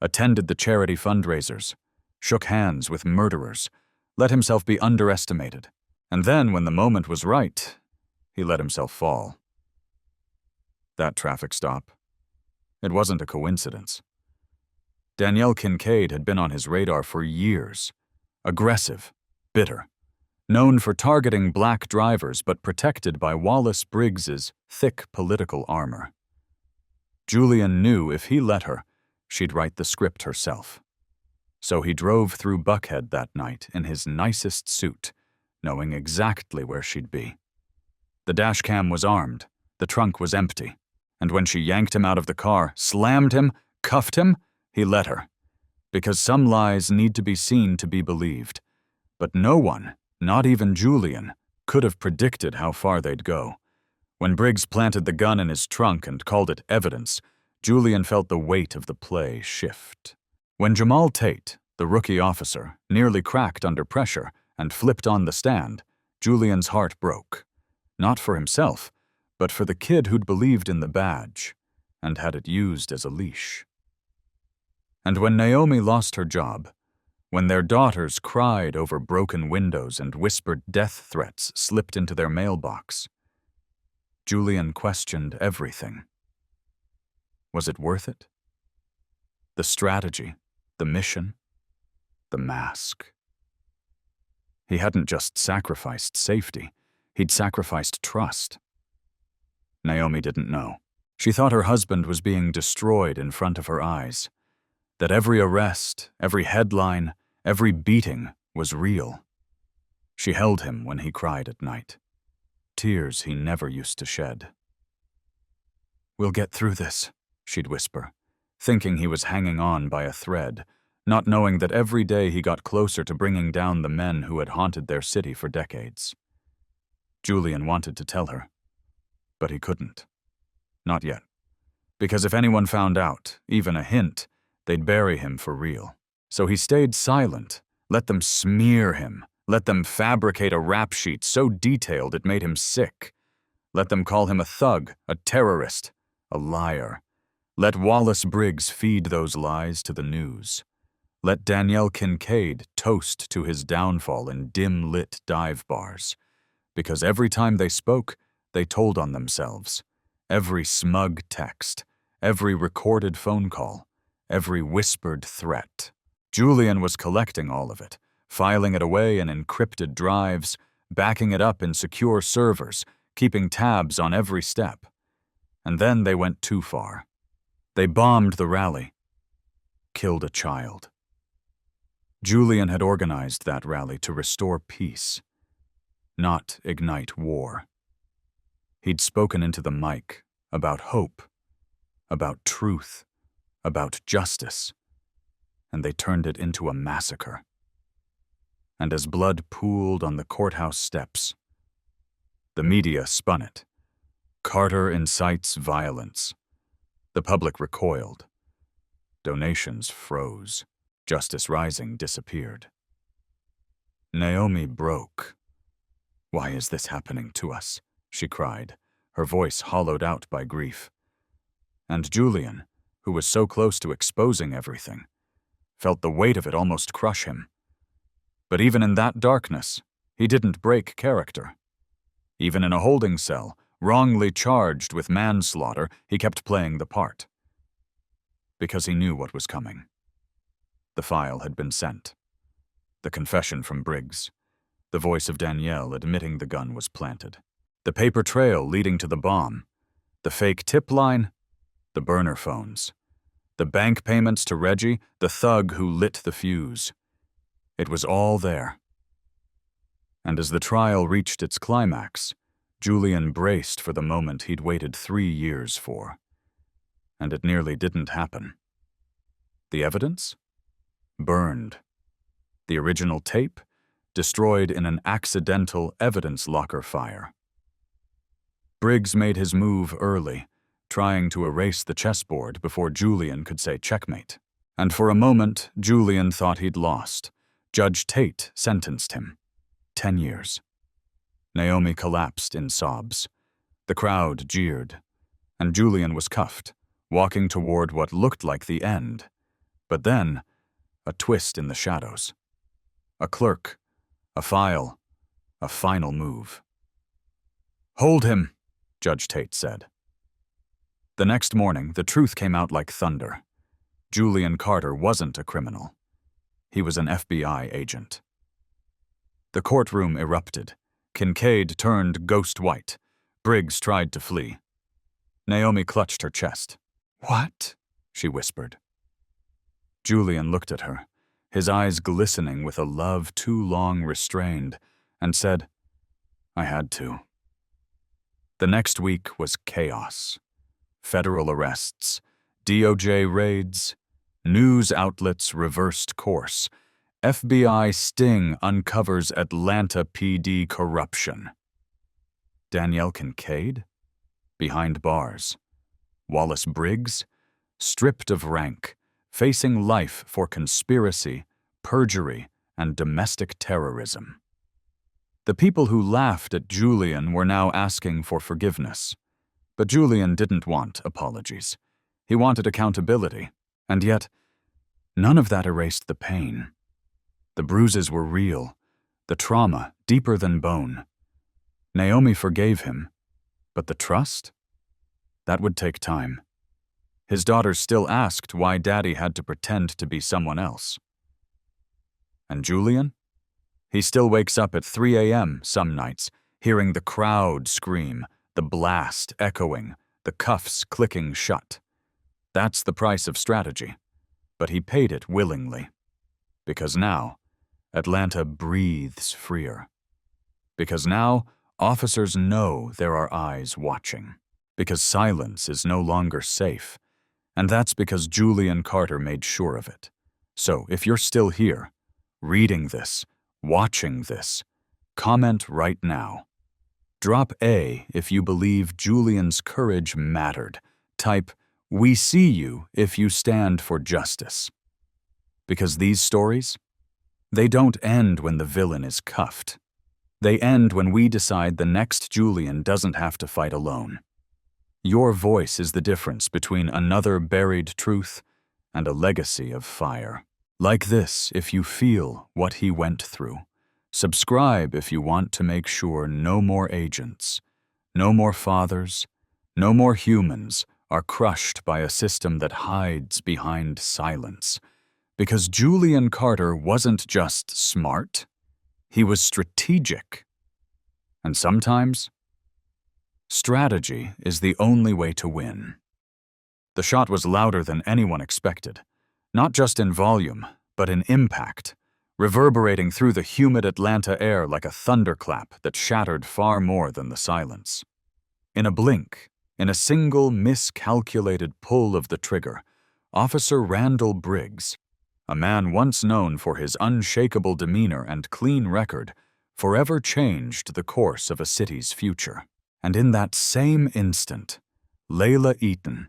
attended the charity fundraisers, shook hands with murderers, let himself be underestimated, and then, when the moment was right, he let himself fall. That traffic stop. It wasn't a coincidence. Danielle Kincaid had been on his radar for years. Aggressive, bitter, known for targeting black drivers but protected by Wallace Briggs's thick political armor. Julian knew if he let her, she'd write the script herself. So he drove through Buckhead that night in his nicest suit, knowing exactly where she'd be. The dash cam was armed, the trunk was empty, and when she yanked him out of the car, slammed him, cuffed him, he let her. Because some lies need to be seen to be believed. But no one, not even Julian, could have predicted how far they'd go. When Briggs planted the gun in his trunk and called it evidence, Julian felt the weight of the play shift. When Jamal Tate, the rookie officer, nearly cracked under pressure and flipped on the stand, Julian's heart broke. Not for himself, but for the kid who'd believed in the badge and had it used as a leash. And when Naomi lost her job, when their daughters cried over broken windows and whispered death threats slipped into their mailbox, Julian questioned everything. Was it worth it? The strategy, the mission, the mask. He hadn't just sacrificed safety, he'd sacrificed trust. Naomi didn't know. She thought her husband was being destroyed in front of her eyes, that every arrest, every headline, every beating was real. She held him when he cried at night, tears he never used to shed. "We'll get through this," she'd whisper, thinking he was hanging on by a thread, not knowing that every day he got closer to bringing down the men who had haunted their city for decades. Julian wanted to tell her, but he couldn't. Not yet. Because if anyone found out, even a hint, they'd bury him for real. So he stayed silent, let them smear him, let them fabricate a rap sheet so detailed it made him sick. Let them call him a thug, a terrorist, a liar. Let Wallace Briggs feed those lies to the news. Let Danielle Kincaid toast to his downfall in dim-lit dive bars. Because every time they spoke, they told on themselves. Every smug text, every recorded phone call, every whispered threat. Julian was collecting all of it, filing it away in encrypted drives, backing it up in secure servers, keeping tabs on every step. And then they went too far. They bombed the rally, killed a child. Julian had organized that rally to restore peace, not ignite war. He'd spoken into the mic about hope, about truth, about justice, and they turned it into a massacre. And as blood pooled on the courthouse steps, the media spun it. Carter incites violence. The public recoiled. Donations froze. Justice Rising disappeared. Naomi broke. "Why is this happening to us?" she cried, her voice hollowed out by grief. And Julian, who was so close to exposing everything, felt the weight of it almost crush him. But even in that darkness, he didn't break character. Even in a holding cell, wrongly charged with manslaughter, he kept playing the part. Because he knew what was coming. The file had been sent. The confession from Briggs. The voice of Danielle admitting the gun was planted. The paper trail leading to the bomb. The fake tip line. The burner phones. The bank payments to Reggie, the thug who lit the fuse. It was all there. And as the trial reached its climax, Julian braced for the moment he'd waited 3 years for. And it nearly didn't happen. The evidence? Burned. The original tape? Destroyed in an accidental evidence locker fire. Briggs made his move early, trying to erase the chessboard before Julian could say checkmate. And for a moment, Julian thought he'd lost. Judge Tate sentenced him. 10 years. Naomi collapsed in sobs. The crowd jeered. And Julian was cuffed, walking toward what looked like the end. But then, a twist in the shadows. A clerk, a file, a final move. "Hold him," Judge Tate said. The next morning, the truth came out like thunder. Julian Carter wasn't a criminal. He was an FBI agent. The courtroom erupted. Kincaid turned ghost white. Briggs tried to flee. Naomi clutched her chest. "What?" she whispered. Julian looked at her, his eyes glistening with a love too long restrained, and said, "I had to." The next week was chaos. Federal arrests, DOJ raids, news outlets reversed course. FBI sting uncovers Atlanta PD corruption. Danielle Kincaid? Behind bars. Wallace Briggs? Stripped of rank, facing life for conspiracy, perjury, and domestic terrorism. The people who laughed at Julian were now asking for forgiveness. But Julian didn't want apologies. He wanted accountability, and yet, none of that erased the pain. The bruises were real, the trauma deeper than bone. Naomi forgave him, but the trust? That would take time. His daughters still asked why Daddy had to pretend to be someone else. And Julian? He still wakes up at 3 a.m. some nights, hearing the crowd scream, the blast echoing, the cuffs clicking shut. That's the price of strategy, but he paid it willingly. Because now, Atlanta breathes freer. Because now, officers know there are eyes watching. Because silence is no longer safe. And that's because Julian Carter made sure of it. So, if you're still here, reading this, watching this, comment right now. Drop A if you believe Julian's courage mattered. Type, "We see you" if you stand for justice. Because these stories, they don't end when the villain is cuffed. They end when we decide the next Julian doesn't have to fight alone. Your voice is the difference between another buried truth and a legacy of fire. Like this if you feel what he went through. Subscribe if you want to make sure no more agents, no more fathers, no more humans are crushed by a system that hides behind silence. Because Julian Carter wasn't just smart, he was strategic. And sometimes, strategy is the only way to win. The shot was louder than anyone expected, not just in volume, but in impact, reverberating through the humid Atlanta air like a thunderclap that shattered far more than the silence. In a blink, in a single miscalculated pull of the trigger, Officer Randall Briggs, a man once known for his unshakable demeanor and clean record, forever changed the course of a city's future. And in that same instant, Layla Eaton,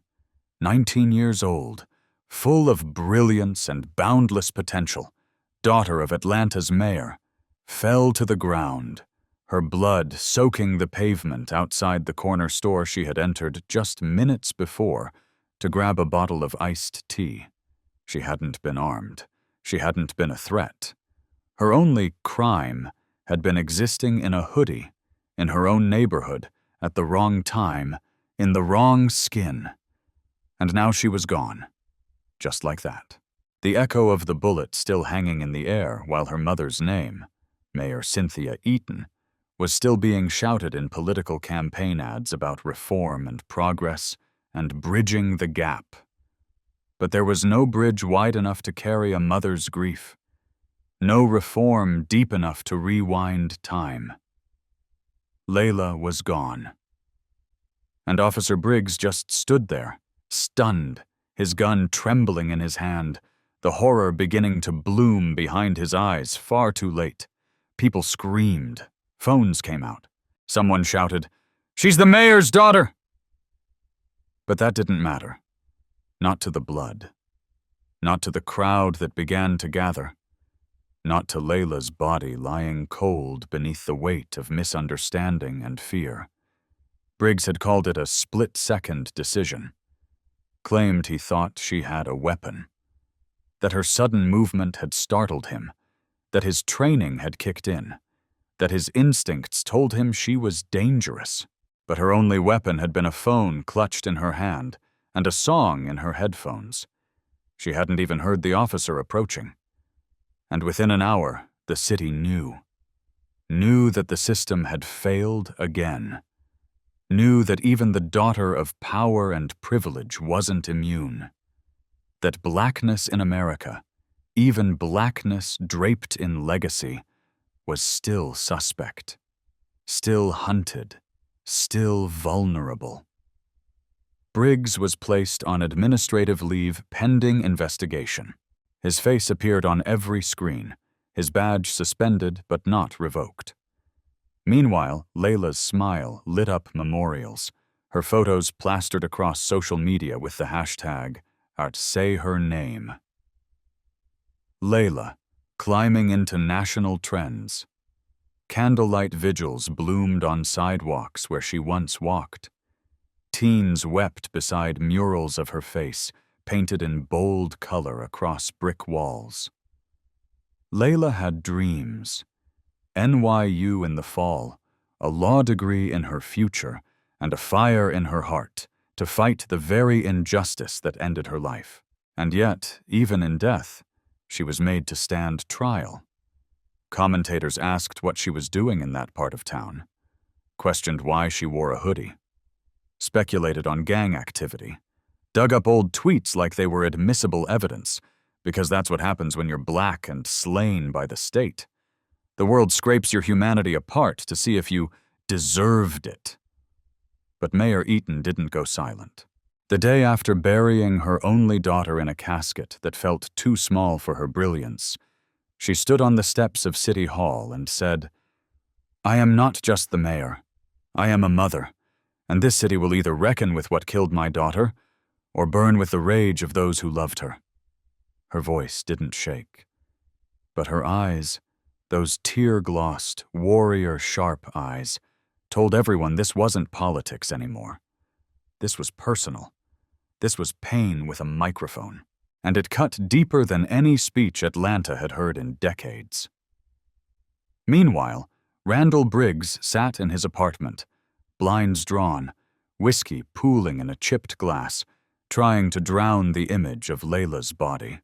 19 years old, full of brilliance and boundless potential, daughter of Atlanta's mayor, fell to the ground, her blood soaking the pavement outside the corner store she had entered just minutes before to grab a bottle of iced tea. She hadn't been armed. She hadn't been a threat. Her only crime had been existing in a hoodie, in her own neighborhood, at the wrong time, in the wrong skin. And now she was gone. Just like that. The echo of the bullet still hanging in the air while her mother's name, Mayor Cynthia Eaton, was still being shouted in political campaign ads about reform and progress and bridging the gap. But there was no bridge wide enough to carry a mother's grief. No reform deep enough to rewind time. Layla was gone. And Officer Briggs just stood there, stunned, his gun trembling in his hand, the horror beginning to bloom behind his eyes far too late. People screamed. Phones came out. Someone shouted, "She's the mayor's daughter!" But that didn't matter. Not to the blood. Not to the crowd that began to gather. Not to Layla's body lying cold beneath the weight of misunderstanding and fear. Briggs had called it a split-second decision. Claimed he thought she had a weapon. That her sudden movement had startled him. That his training had kicked in. That his instincts told him she was dangerous. But her only weapon had been a phone clutched in her hand and a song in her headphones. She hadn't even heard the officer approaching. And within an hour, the city knew. Knew that the system had failed again. Knew that even the daughter of power and privilege wasn't immune. That blackness in America, even blackness draped in legacy, was still suspect, still hunted, still vulnerable. Briggs was placed on administrative leave pending investigation. His face appeared on every screen, his badge suspended but not revoked. Meanwhile, Layla's smile lit up memorials, her photos plastered across social media with the hashtag #SayHerName. Layla, climbing into national trends. Candlelight vigils bloomed on sidewalks where she once walked. Teens wept beside murals of her face, painted in bold color across brick walls. Layla had dreams. NYU in the fall, a law degree in her future, and a fire in her heart to fight the very injustice that ended her life. And yet, even in death, she was made to stand trial. Commentators asked what she was doing in that part of town, questioned why she wore a hoodie, speculated on gang activity, dug up old tweets like they were admissible evidence, because that's what happens when you're black and slain by the state. The world scrapes your humanity apart to see if you deserved it. But Mayor Eaton didn't go silent. The day after burying her only daughter in a casket that felt too small for her brilliance, she stood on the steps of City Hall and said, "I am not just the mayor. I am a mother, and this city will either reckon with what killed my daughter or burn with the rage of those who loved her." Her voice didn't shake, but her eyes, those tear-glossed, warrior-sharp eyes, told everyone this wasn't politics anymore. This was personal. This was pain with a microphone, and it cut deeper than any speech Atlanta had heard in decades. Meanwhile, Randall Briggs sat in his apartment, blinds drawn, whiskey pooling in a chipped glass, trying to drown the image of Layla's body.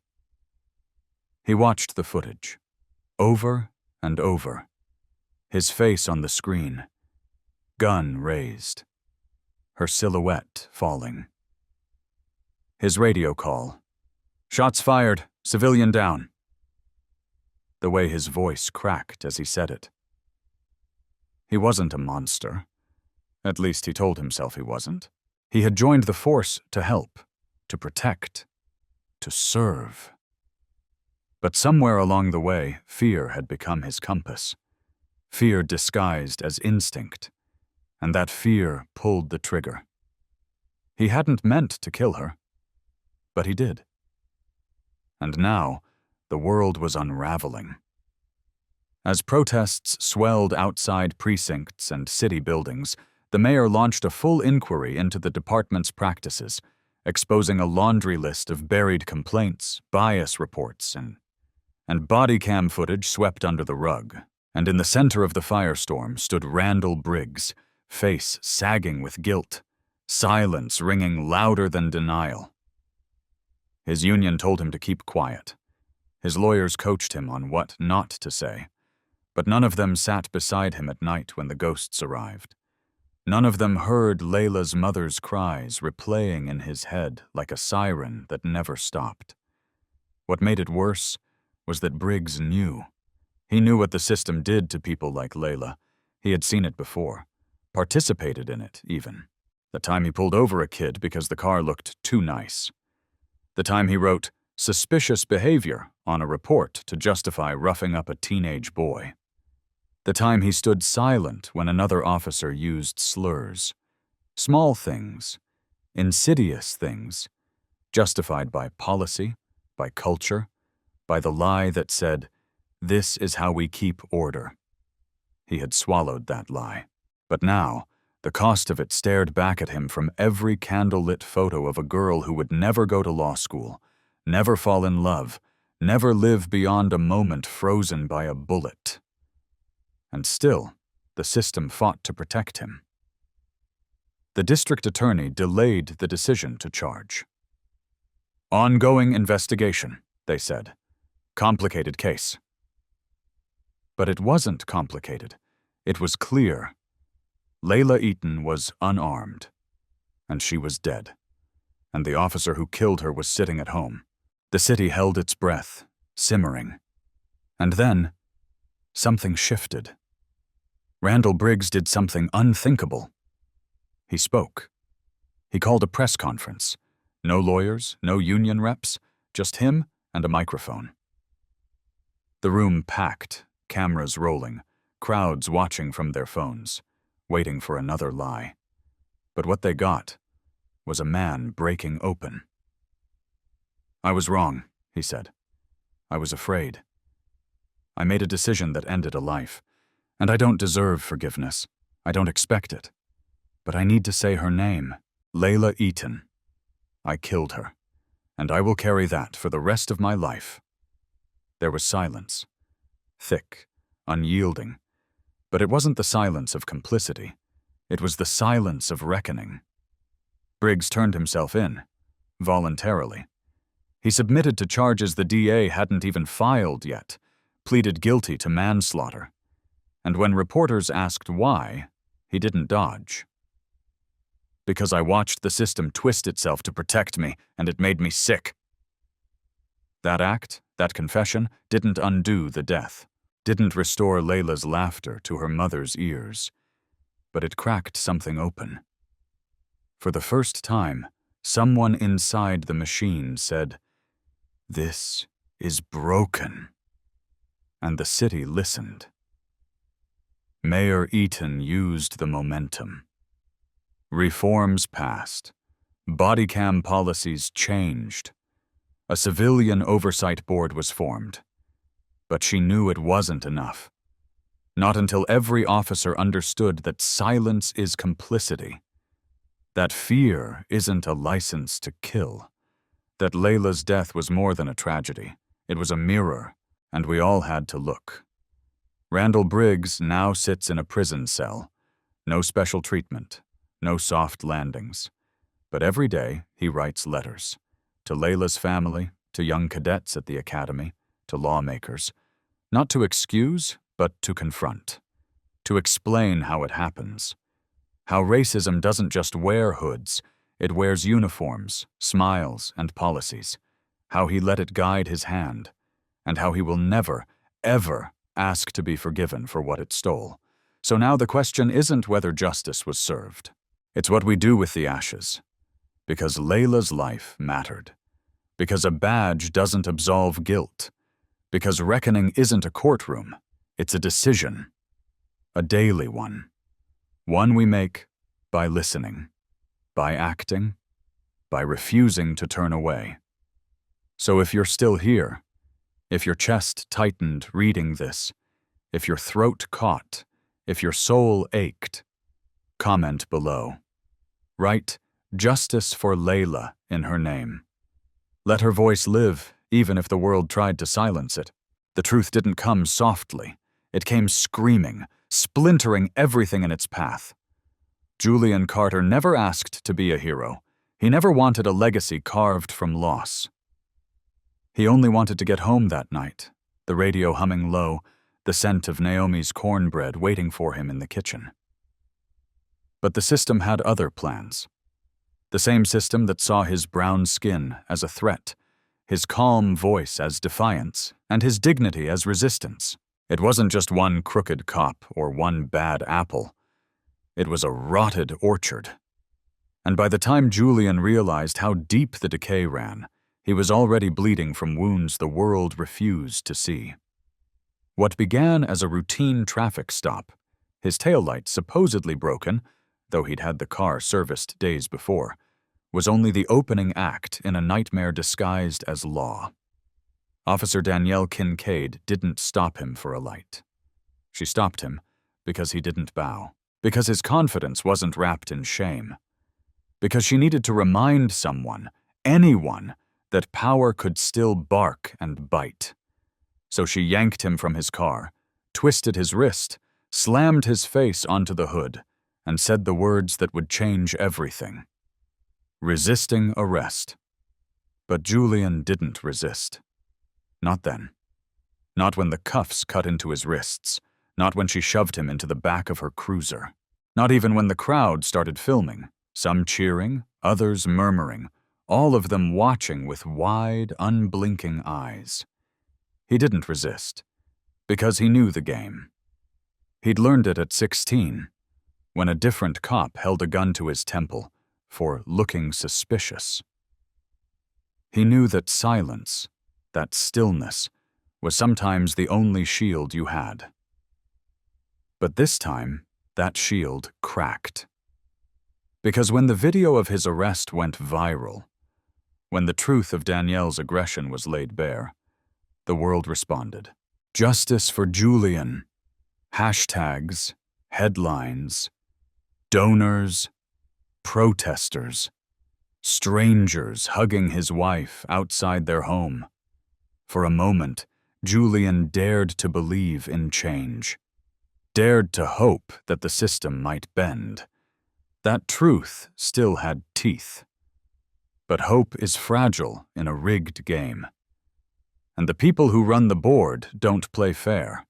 He watched the footage, over and over, his face on the screen, gun raised, her silhouette falling. His radio call, "Shots fired, civilian down." The way his voice cracked as he said it. He wasn't a monster. At least he told himself he wasn't. He had joined the force to help, to protect, to serve. But somewhere along the way, fear had become his compass. Fear disguised as instinct. And that fear pulled the trigger. He hadn't meant to kill her. But he did. And now, the world was unraveling. As protests swelled outside precincts and city buildings, the mayor launched a full inquiry into the department's practices, exposing a laundry list of buried complaints, bias reports, and body cam footage swept under the rug. And in the center of the firestorm stood Randall Briggs, face sagging with guilt, silence ringing louder than denial. His union told him to keep quiet. His lawyers coached him on what not to say, but none of them sat beside him at night when the ghosts arrived. None of them heard Layla's mother's cries replaying in his head like a siren that never stopped. What made it worse was that Briggs knew. He knew what the system did to people like Layla. He had seen it before, participated in it even. The time he pulled over a kid because the car looked too nice. The time he wrote suspicious behavior on a report to justify roughing up a teenage boy. The time he stood silent when another officer used slurs. Small things, insidious things, justified by policy, by culture, by the lie that said, "This is how we keep order." He had swallowed that lie. But now, the cost of it stared back at him from every candlelit photo of a girl who would never go to law school, never fall in love, never live beyond a moment frozen by a bullet. And still, the system fought to protect him. The district attorney delayed the decision to charge. "Ongoing investigation," they said. "Complicated case." But it wasn't complicated. It was clear. Layla Eaton was unarmed, and she was dead, and the officer who killed her was sitting at home. The city held its breath, simmering. And then, something shifted. Randall Briggs did something unthinkable. He spoke. He called a press conference. No lawyers, no union reps, just him and a microphone. The room packed, cameras rolling, crowds watching from their phones, waiting for another lie. But what they got was a man breaking open. "I was wrong," he said. "I was afraid. I made a decision that ended a life, and I don't deserve forgiveness. I don't expect it. But I need to say her name, Layla Eaton. I killed her, and I will carry that for the rest of my life." There was silence, thick, unyielding, but it wasn't the silence of complicity. It was the silence of reckoning. Briggs turned himself in, voluntarily. He submitted to charges the DA hadn't even filed yet, pleaded guilty to manslaughter. And when reporters asked why, he didn't dodge. "Because I watched the system twist itself to protect me, and it made me sick." That act, that confession, didn't undo the death, didn't restore Layla's laughter to her mother's ears, but it cracked something open. For the first time, someone inside the machine said, "This is broken." And the city listened. Mayor Eaton used the momentum. Reforms passed. Body cam policies changed. A civilian oversight board was formed. But she knew it wasn't enough. Not until every officer understood that silence is complicity, that fear isn't a license to kill, that Layla's death was more than a tragedy. It was a mirror, and we all had to look. Randall Briggs now sits in a prison cell. No special treatment, no soft landings. But every day he writes letters. To Layla's family, to young cadets at the academy, to lawmakers. Not to excuse, but to confront. To explain how it happens. How racism doesn't just wear hoods, it wears uniforms, smiles, and policies. How he let it guide his hand. And how he will never, ever ask to be forgiven for what it stole. So now the question isn't whether justice was served. It's what we do with the ashes. Because Layla's life mattered. Because a badge doesn't absolve guilt. Because reckoning isn't a courtroom, it's a decision. A daily one. One we make by listening, by acting, by refusing to turn away. So if you're still here, if your chest tightened reading this, if your throat caught, if your soul ached, comment below. Write "Justice for Layla" in her name. Let her voice live, even if the world tried to silence it. The truth didn't come softly. It came screaming, splintering everything in its path. Julian Carter never asked to be a hero. He never wanted a legacy carved from loss. He only wanted to get home that night, the radio humming low, the scent of Naomi's cornbread waiting for him in the kitchen. But the system had other plans. The same system that saw his brown skin as a threat, his calm voice as defiance, and his dignity as resistance. It wasn't just one crooked cop or one bad apple. It was a rotted orchard. And by the time Julian realized how deep the decay ran, he was already bleeding from wounds the world refused to see. What began as a routine traffic stop, his taillight supposedly broken, though he'd had the car serviced days before, was only the opening act in a nightmare disguised as law. Officer Danielle Kincaid didn't stop him for a light. She stopped him because he didn't bow, because his confidence wasn't wrapped in shame, because she needed to remind someone, anyone, that power could still bark and bite. So she yanked him from his car, twisted his wrist, slammed his face onto the hood, and said the words that would change everything. Resisting arrest. But Julian didn't resist. Not then. Not when the cuffs cut into his wrists. Not when she shoved him into the back of her cruiser. Not even when the crowd started filming, some cheering, others murmuring, all of them watching with wide, unblinking eyes. He didn't resist, because he knew the game. He'd learned it at 16, when a different cop held a gun to his temple for looking suspicious. He knew that silence, that stillness, was sometimes the only shield you had. But this time, that shield cracked. Because when the video of his arrest went viral, when the truth of Danielle's aggression was laid bare, the world responded. Justice for Julian. Hashtags, headlines, donors, protesters, strangers hugging his wife outside their home. For a moment, Julian dared to believe in change, dared to hope that the system might bend. That truth still had teeth. But hope is fragile in a rigged game. And the people who run the board don't play fair.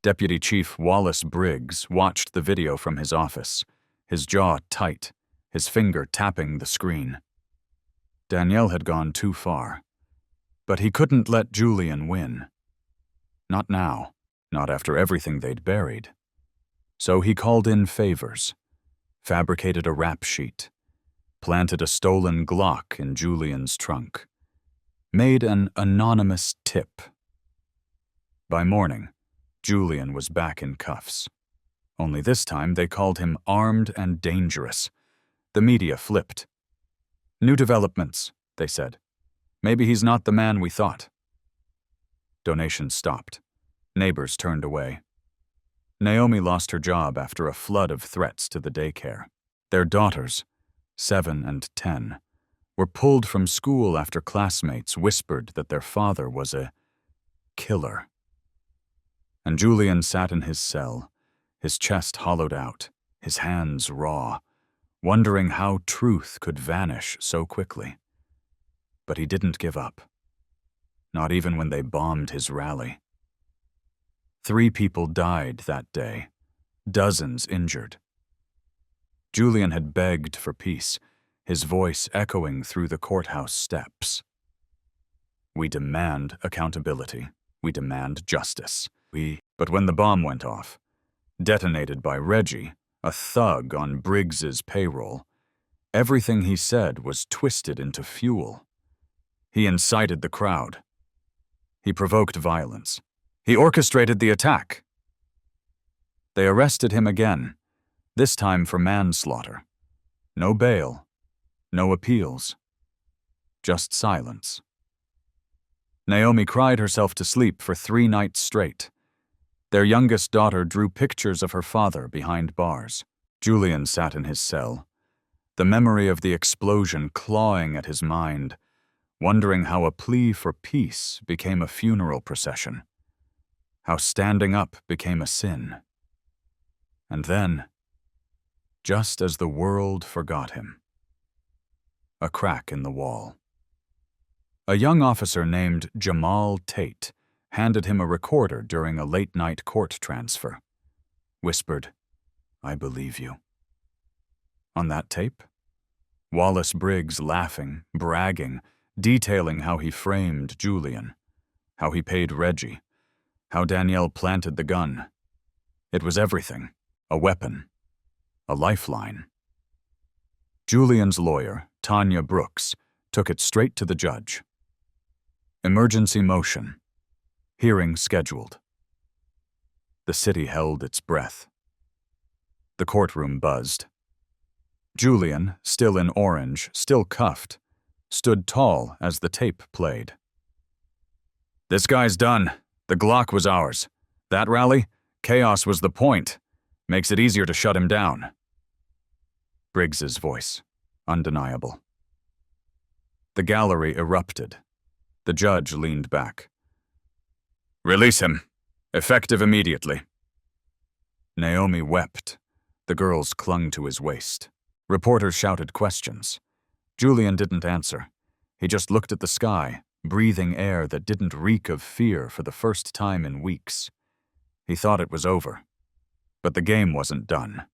Deputy Chief Wallace Briggs watched the video from his office, his jaw tight, his finger tapping the screen. Danielle had gone too far. But he couldn't let Julian win. Not now, not after everything they'd buried. So he called in favors, fabricated a rap sheet, planted a stolen Glock in Julian's trunk, made an anonymous tip. By morning, Julian was back in cuffs. Only this time they called him armed and dangerous. The media flipped. New developments, they said. Maybe he's not the man we thought. Donations stopped. Neighbors turned away. Naomi lost her job after a flood of threats to the daycare. Their daughters, 7 and 10, were pulled from school after classmates whispered that their father was a killer. And Julian sat in his cell, his chest hollowed out, his hands raw, wondering how truth could vanish so quickly. But he didn't give up. Not even when they bombed his rally. 3 people died that day, dozens injured. Julian had begged for peace, his voice echoing through the courthouse steps. We demand accountability. We demand justice. But when the bomb went off, detonated by Reggie, a thug on Briggs's payroll, everything he said was twisted into fuel. He incited the crowd. He provoked violence. He orchestrated the attack. They arrested him again, this time for manslaughter. No bail, no appeals, just silence. Naomi cried herself to sleep for 3 nights straight. Their youngest daughter drew pictures of her father behind bars. Julian sat in his cell, the memory of the explosion clawing at his mind, wondering how a plea for peace became a funeral procession, how standing up became a sin. And then, just as the world forgot him, a crack in the wall. A young officer named Jamal Tate handed him a recorder during a late-night court transfer. Whispered, "I believe you." On that tape, Wallace Briggs laughing, bragging, detailing how he framed Julian, how he paid Reggie, how Danielle planted the gun. It was everything, a weapon, a lifeline. Julian's lawyer, Tanya Brooks, took it straight to the judge. Emergency motion. Hearing scheduled. The city held its breath. The courtroom buzzed. Julian, still in orange, still cuffed, stood tall as the tape played. "This guy's done. The Glock was ours. That rally? Chaos was the point. Makes it easier to shut him down." Briggs's voice, undeniable. The gallery erupted. The judge leaned back. "Release him. Effective immediately." Naomi wept. The girls clung to his waist. Reporters shouted questions. Julian didn't answer. He just looked at the sky, breathing air that didn't reek of fear for the first time in weeks. He thought it was over. But the game wasn't done.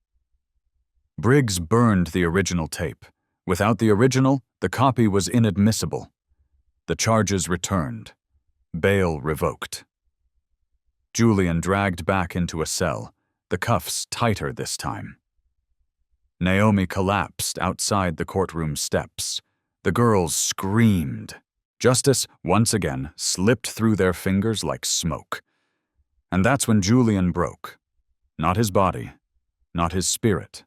Briggs burned the original tape. Without the original, the copy was inadmissible. The charges returned. Bail revoked. Julian dragged back into a cell, the cuffs tighter this time. Naomi collapsed outside the courtroom steps. The girls screamed. Justice, once again, slipped through their fingers like smoke. And that's when Julian broke. Not his body, not his spirit,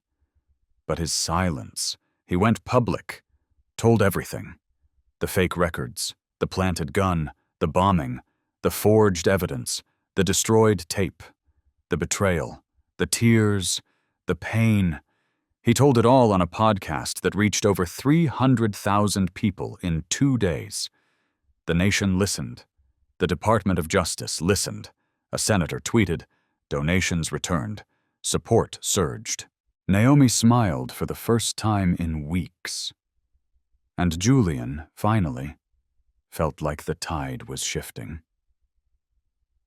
but his silence. He went public, told everything. The fake records, the planted gun, the bombing, the forged evidence, the destroyed tape, the betrayal, the tears, the pain. He told it all on a podcast that reached over 300,000 people in 2 days. The nation listened. The Department of Justice listened. A senator tweeted, "Donations returned. Support surged." Naomi smiled for the first time in weeks. And Julian, finally, felt like the tide was shifting.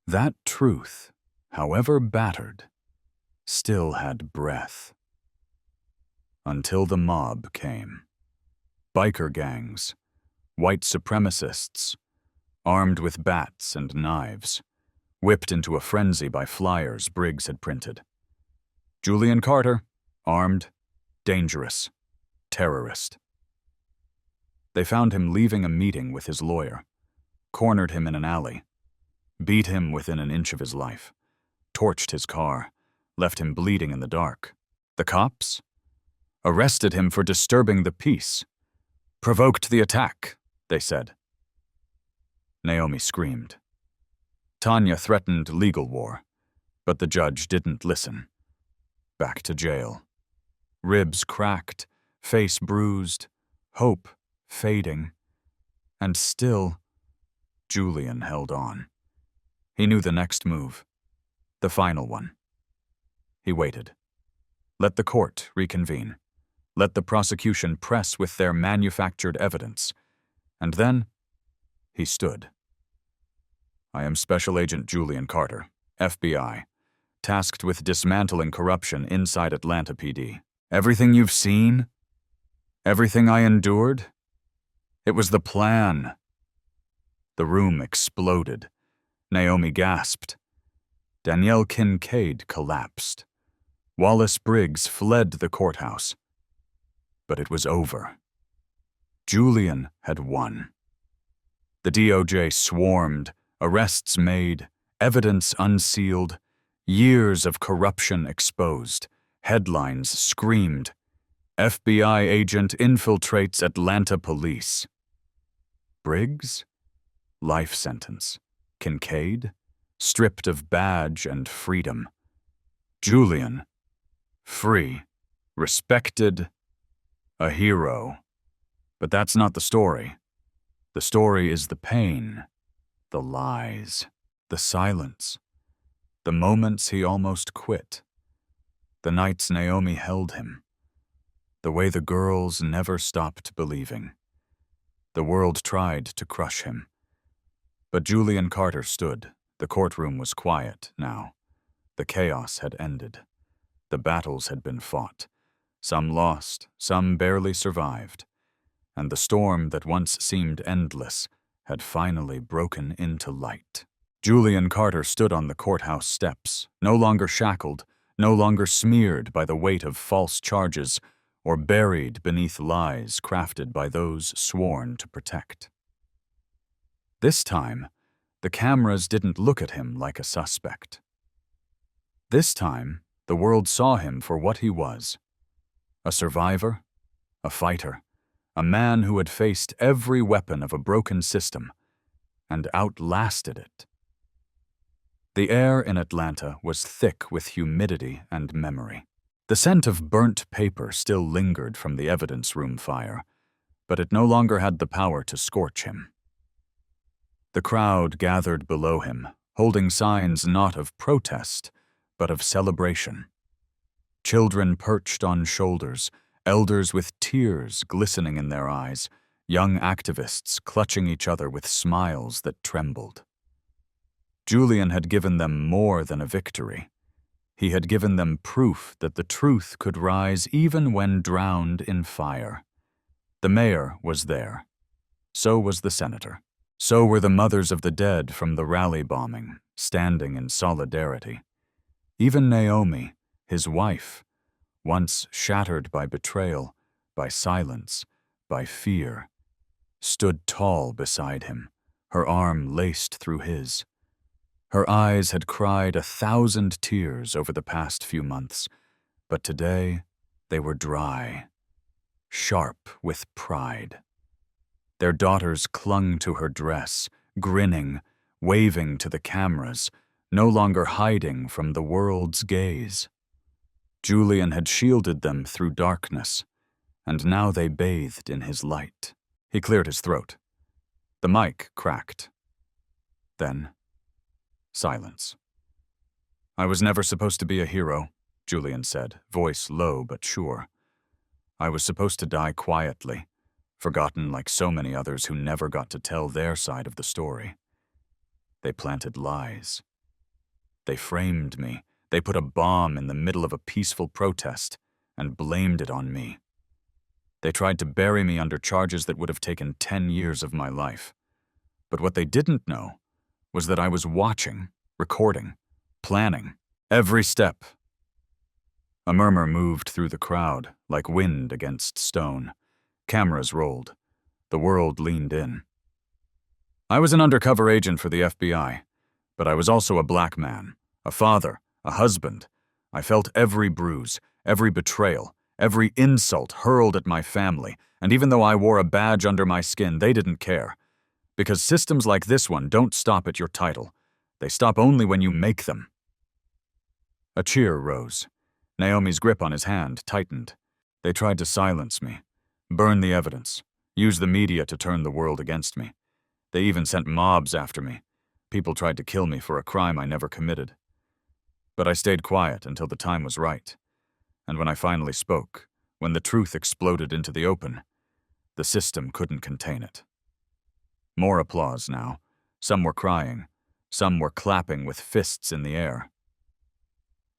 That truth, however battered, still had breath. Until the mob came. Biker gangs, white supremacists, armed with bats and knives, whipped into a frenzy by flyers Briggs had printed. Julian Carter, armed, dangerous, terrorist. They found him leaving a meeting with his lawyer, cornered him in an alley, beat him within an inch of his life, torched his car, left him bleeding in the dark. The cops arrested him for disturbing the peace, provoked the attack, they said. Naomi screamed. Tanya threatened legal war, but the judge didn't listen. Back to jail. Ribs cracked, face bruised, hope fading, and still, Julian held on. He knew the next move, the final one. He waited. Let the court reconvene. Let the prosecution press with their manufactured evidence. And then, he stood. "I am Special Agent Julian Carter, FBI, tasked with dismantling corruption inside Atlanta PD. Everything you've seen? Everything I endured? It was the plan." The room exploded. Naomi gasped. Danielle Kincaid collapsed. Wallace Briggs fled the courthouse. But it was over. Julian had won. The DOJ swarmed, arrests made, evidence unsealed, years of corruption exposed. Headlines screamed, "FBI agent infiltrates Atlanta police." Briggs? life sentence. Kincaid, stripped of badge and freedom. Julian, free, respected, a hero. But that's not the story. The story is the pain, the lies, the silence, the moments he almost quit, the nights Naomi held him, the way the girls never stopped believing. The world tried to crush him. But Julian Carter stood. The courtroom was quiet now. The chaos had ended. The battles had been fought. Some lost, some barely survived. And the storm that once seemed endless had finally broken into light. Julian Carter stood on the courthouse steps, no longer shackled, no longer smeared by the weight of false charges or buried beneath lies crafted by those sworn to protect. This time, the cameras didn't look at him like a suspect. This time, the world saw him for what he was: a survivor, a fighter, a man who had faced every weapon of a broken system and outlasted it. The air in Atlanta was thick with humidity and memory. The scent of burnt paper still lingered from the evidence room fire, but it no longer had the power to scorch him. The crowd gathered below him, holding signs not of protest, but of celebration. Children perched on shoulders, elders with tears glistening in their eyes, young activists clutching each other with smiles that trembled. Julian had given them more than a victory. He had given them proof that the truth could rise even when drowned in fire. The mayor was there. So was the senator. So were the mothers of the dead from the rally bombing, standing in solidarity. Even Naomi, his wife, once shattered by betrayal, by silence, by fear, stood tall beside him, her arm laced through his. Her eyes had cried 1,000 tears over the past few months, but today they were dry, sharp with pride. Their daughters clung to her dress, grinning, waving to the cameras, no longer hiding from the world's gaze. Julian had shielded them through darkness, and now they bathed in his light. He cleared his throat. The mic cracked. Then, silence. "I was never supposed to be a hero," Julian said, voice low but sure. "I was supposed to die quietly, forgotten like so many others who never got to tell their side of the story. They planted lies. They framed me. They put a bomb in the middle of a peaceful protest and blamed it on me. They tried to bury me under charges that would have taken 10 years of my life. But what they didn't know was that I was watching, recording, planning, every step." A murmur moved through the crowd, like wind against stone. Cameras rolled. The world leaned in. "I was an undercover agent for the FBI, but I was also a black man, a father, a husband. I felt every bruise, every betrayal, every insult hurled at my family, and even though I wore a badge under my skin, they didn't care. Because systems like this one don't stop at your title. They stop only when you make them." A cheer rose. Naomi's grip on his hand tightened. "They tried to silence me, burn the evidence, use the media to turn the world against me. They even sent mobs after me. People tried to kill me for a crime I never committed. But I stayed quiet until the time was right. And when I finally spoke, when the truth exploded into the open, the system couldn't contain it." More applause now. Some were crying. Some were clapping with fists in the air.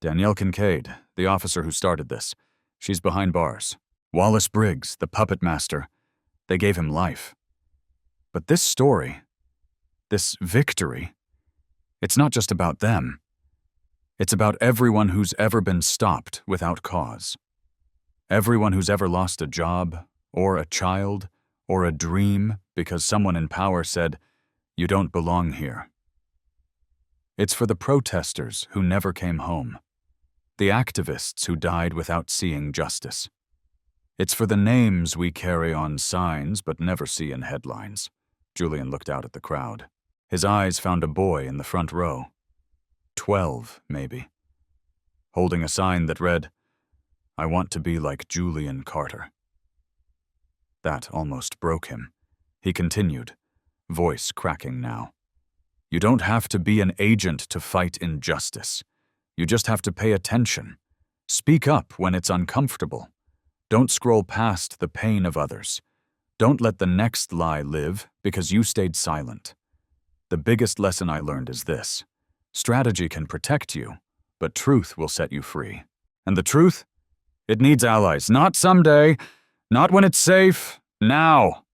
"Danielle Kincaid, the officer who started this. She's behind bars. Wallace Briggs, the puppet master. They gave him life. But this story, this victory, it's not just about them. It's about everyone who's ever been stopped without cause. Everyone who's ever lost a job, or a child, or a dream because someone in power said, 'You don't belong here.' It's for the protesters who never came home. The activists who died without seeing justice. It's for the names we carry on signs but never see in headlines. Julian looked out at the crowd. His eyes found a boy in the front row. 12, maybe. Holding a sign that read, "I want to be like Julian Carter." That almost broke him. He continued, voice cracking now. "You don't have to be an agent to fight injustice. You just have to pay attention. Speak up when it's uncomfortable. Don't scroll past the pain of others. Don't let the next lie live because you stayed silent. The biggest lesson I learned is this. Strategy can protect you, but truth will set you free. And the truth? It needs allies, not someday, not when it's safe, now."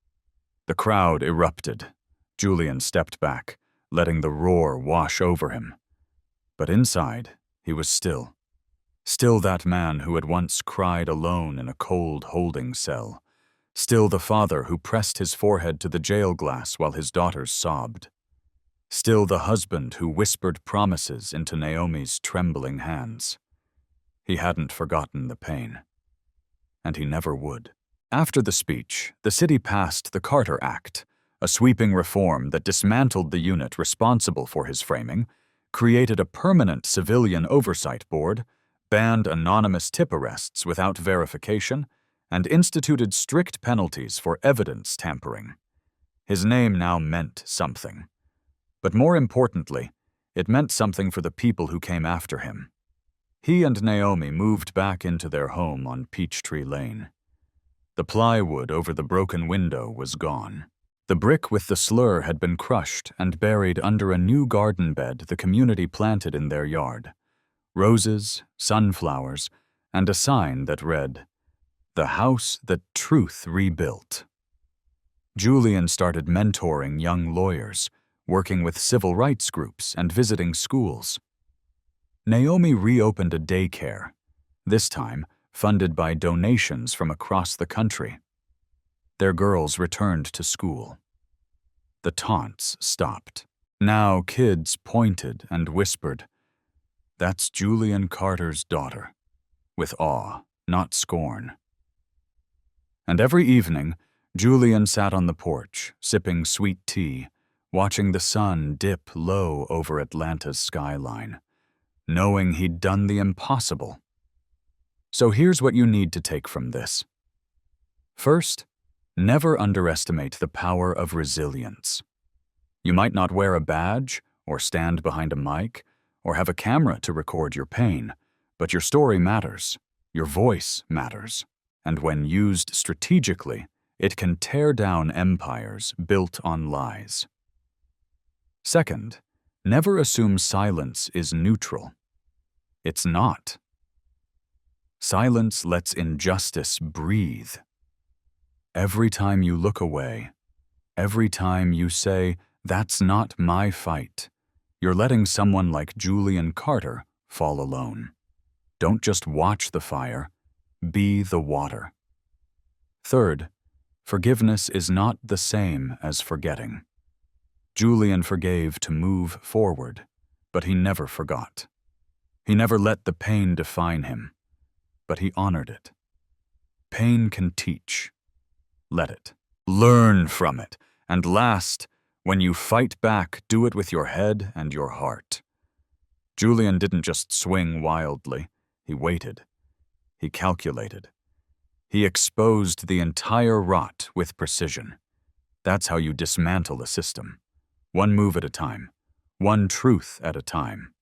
The crowd erupted. Julian stepped back, letting the roar wash over him. But inside, he was still. Still that man who had once cried alone in a cold holding cell. Still the father who pressed his forehead to the jail glass while his daughters sobbed. Still the husband who whispered promises into Naomi's trembling hands. He hadn't forgotten the pain. And he never would. After the speech, the city passed the Carter Act, a sweeping reform that dismantled the unit responsible for his framing, created a permanent civilian oversight board, banned anonymous tip arrests without verification, and instituted strict penalties for evidence tampering. His name now meant something. But more importantly, it meant something for the people who came after him. He and Naomi moved back into their home on Peachtree Lane. The plywood over the broken window was gone. The brick with the slur had been crushed and buried under a new garden bed the community planted in their yard. Roses, sunflowers, and a sign that read, "The house that truth rebuilt." Julian started mentoring young lawyers, working with civil rights groups and visiting schools. Naomi reopened a daycare, this time funded by donations from across the country. Their girls returned to school. The taunts stopped. Now kids pointed and whispered, "That's Julian Carter's daughter," with awe, not scorn. And every evening, Julian sat on the porch, sipping sweet tea, watching the sun dip low over Atlanta's skyline, knowing he'd done the impossible. So here's what you need to take from this. First, never underestimate the power of resilience. You might not wear a badge, or stand behind a mic, or have a camera to record your pain, but your story matters, your voice matters, and when used strategically, it can tear down empires built on lies. Second, never assume silence is neutral. It's not. Silence lets injustice breathe. Every time you look away, every time you say, "That's not my fight," you're letting someone like Julian Carter fall alone. Don't just watch the fire, be the water. Third, forgiveness is not the same as forgetting. Julian forgave to move forward, but he never forgot. He never let the pain define him, but he honored it. Pain can teach. Let it. Learn from it. And last, when you fight back, do it with your head and your heart. Julian didn't just swing wildly. He waited. He calculated. He exposed the entire rot with precision. That's how you dismantle a system. One move at a time. One truth at a time.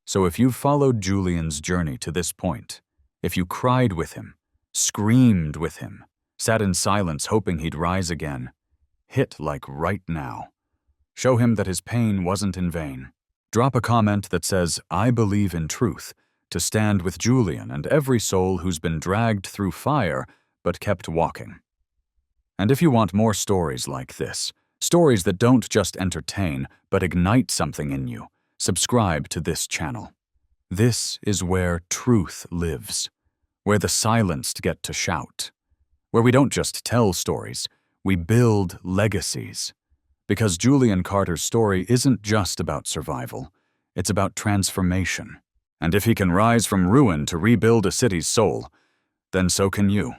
So if you've followed Julian's journey to this point, if you cried with him, screamed with him, sat in silence hoping he'd rise again, hit like right now. Show him that his pain wasn't in vain. Drop a comment that says, "I believe in truth," to stand with Julian and every soul who's been dragged through fire but kept walking. And if you want more stories like this, stories that don't just entertain but ignite something in you, subscribe to this channel. This is where truth lives, where the silenced get to shout, where we don't just tell stories, we build legacies. Because Julian Carter's story isn't just about survival, it's about transformation. And if he can rise from ruin to rebuild a city's soul, then so can you.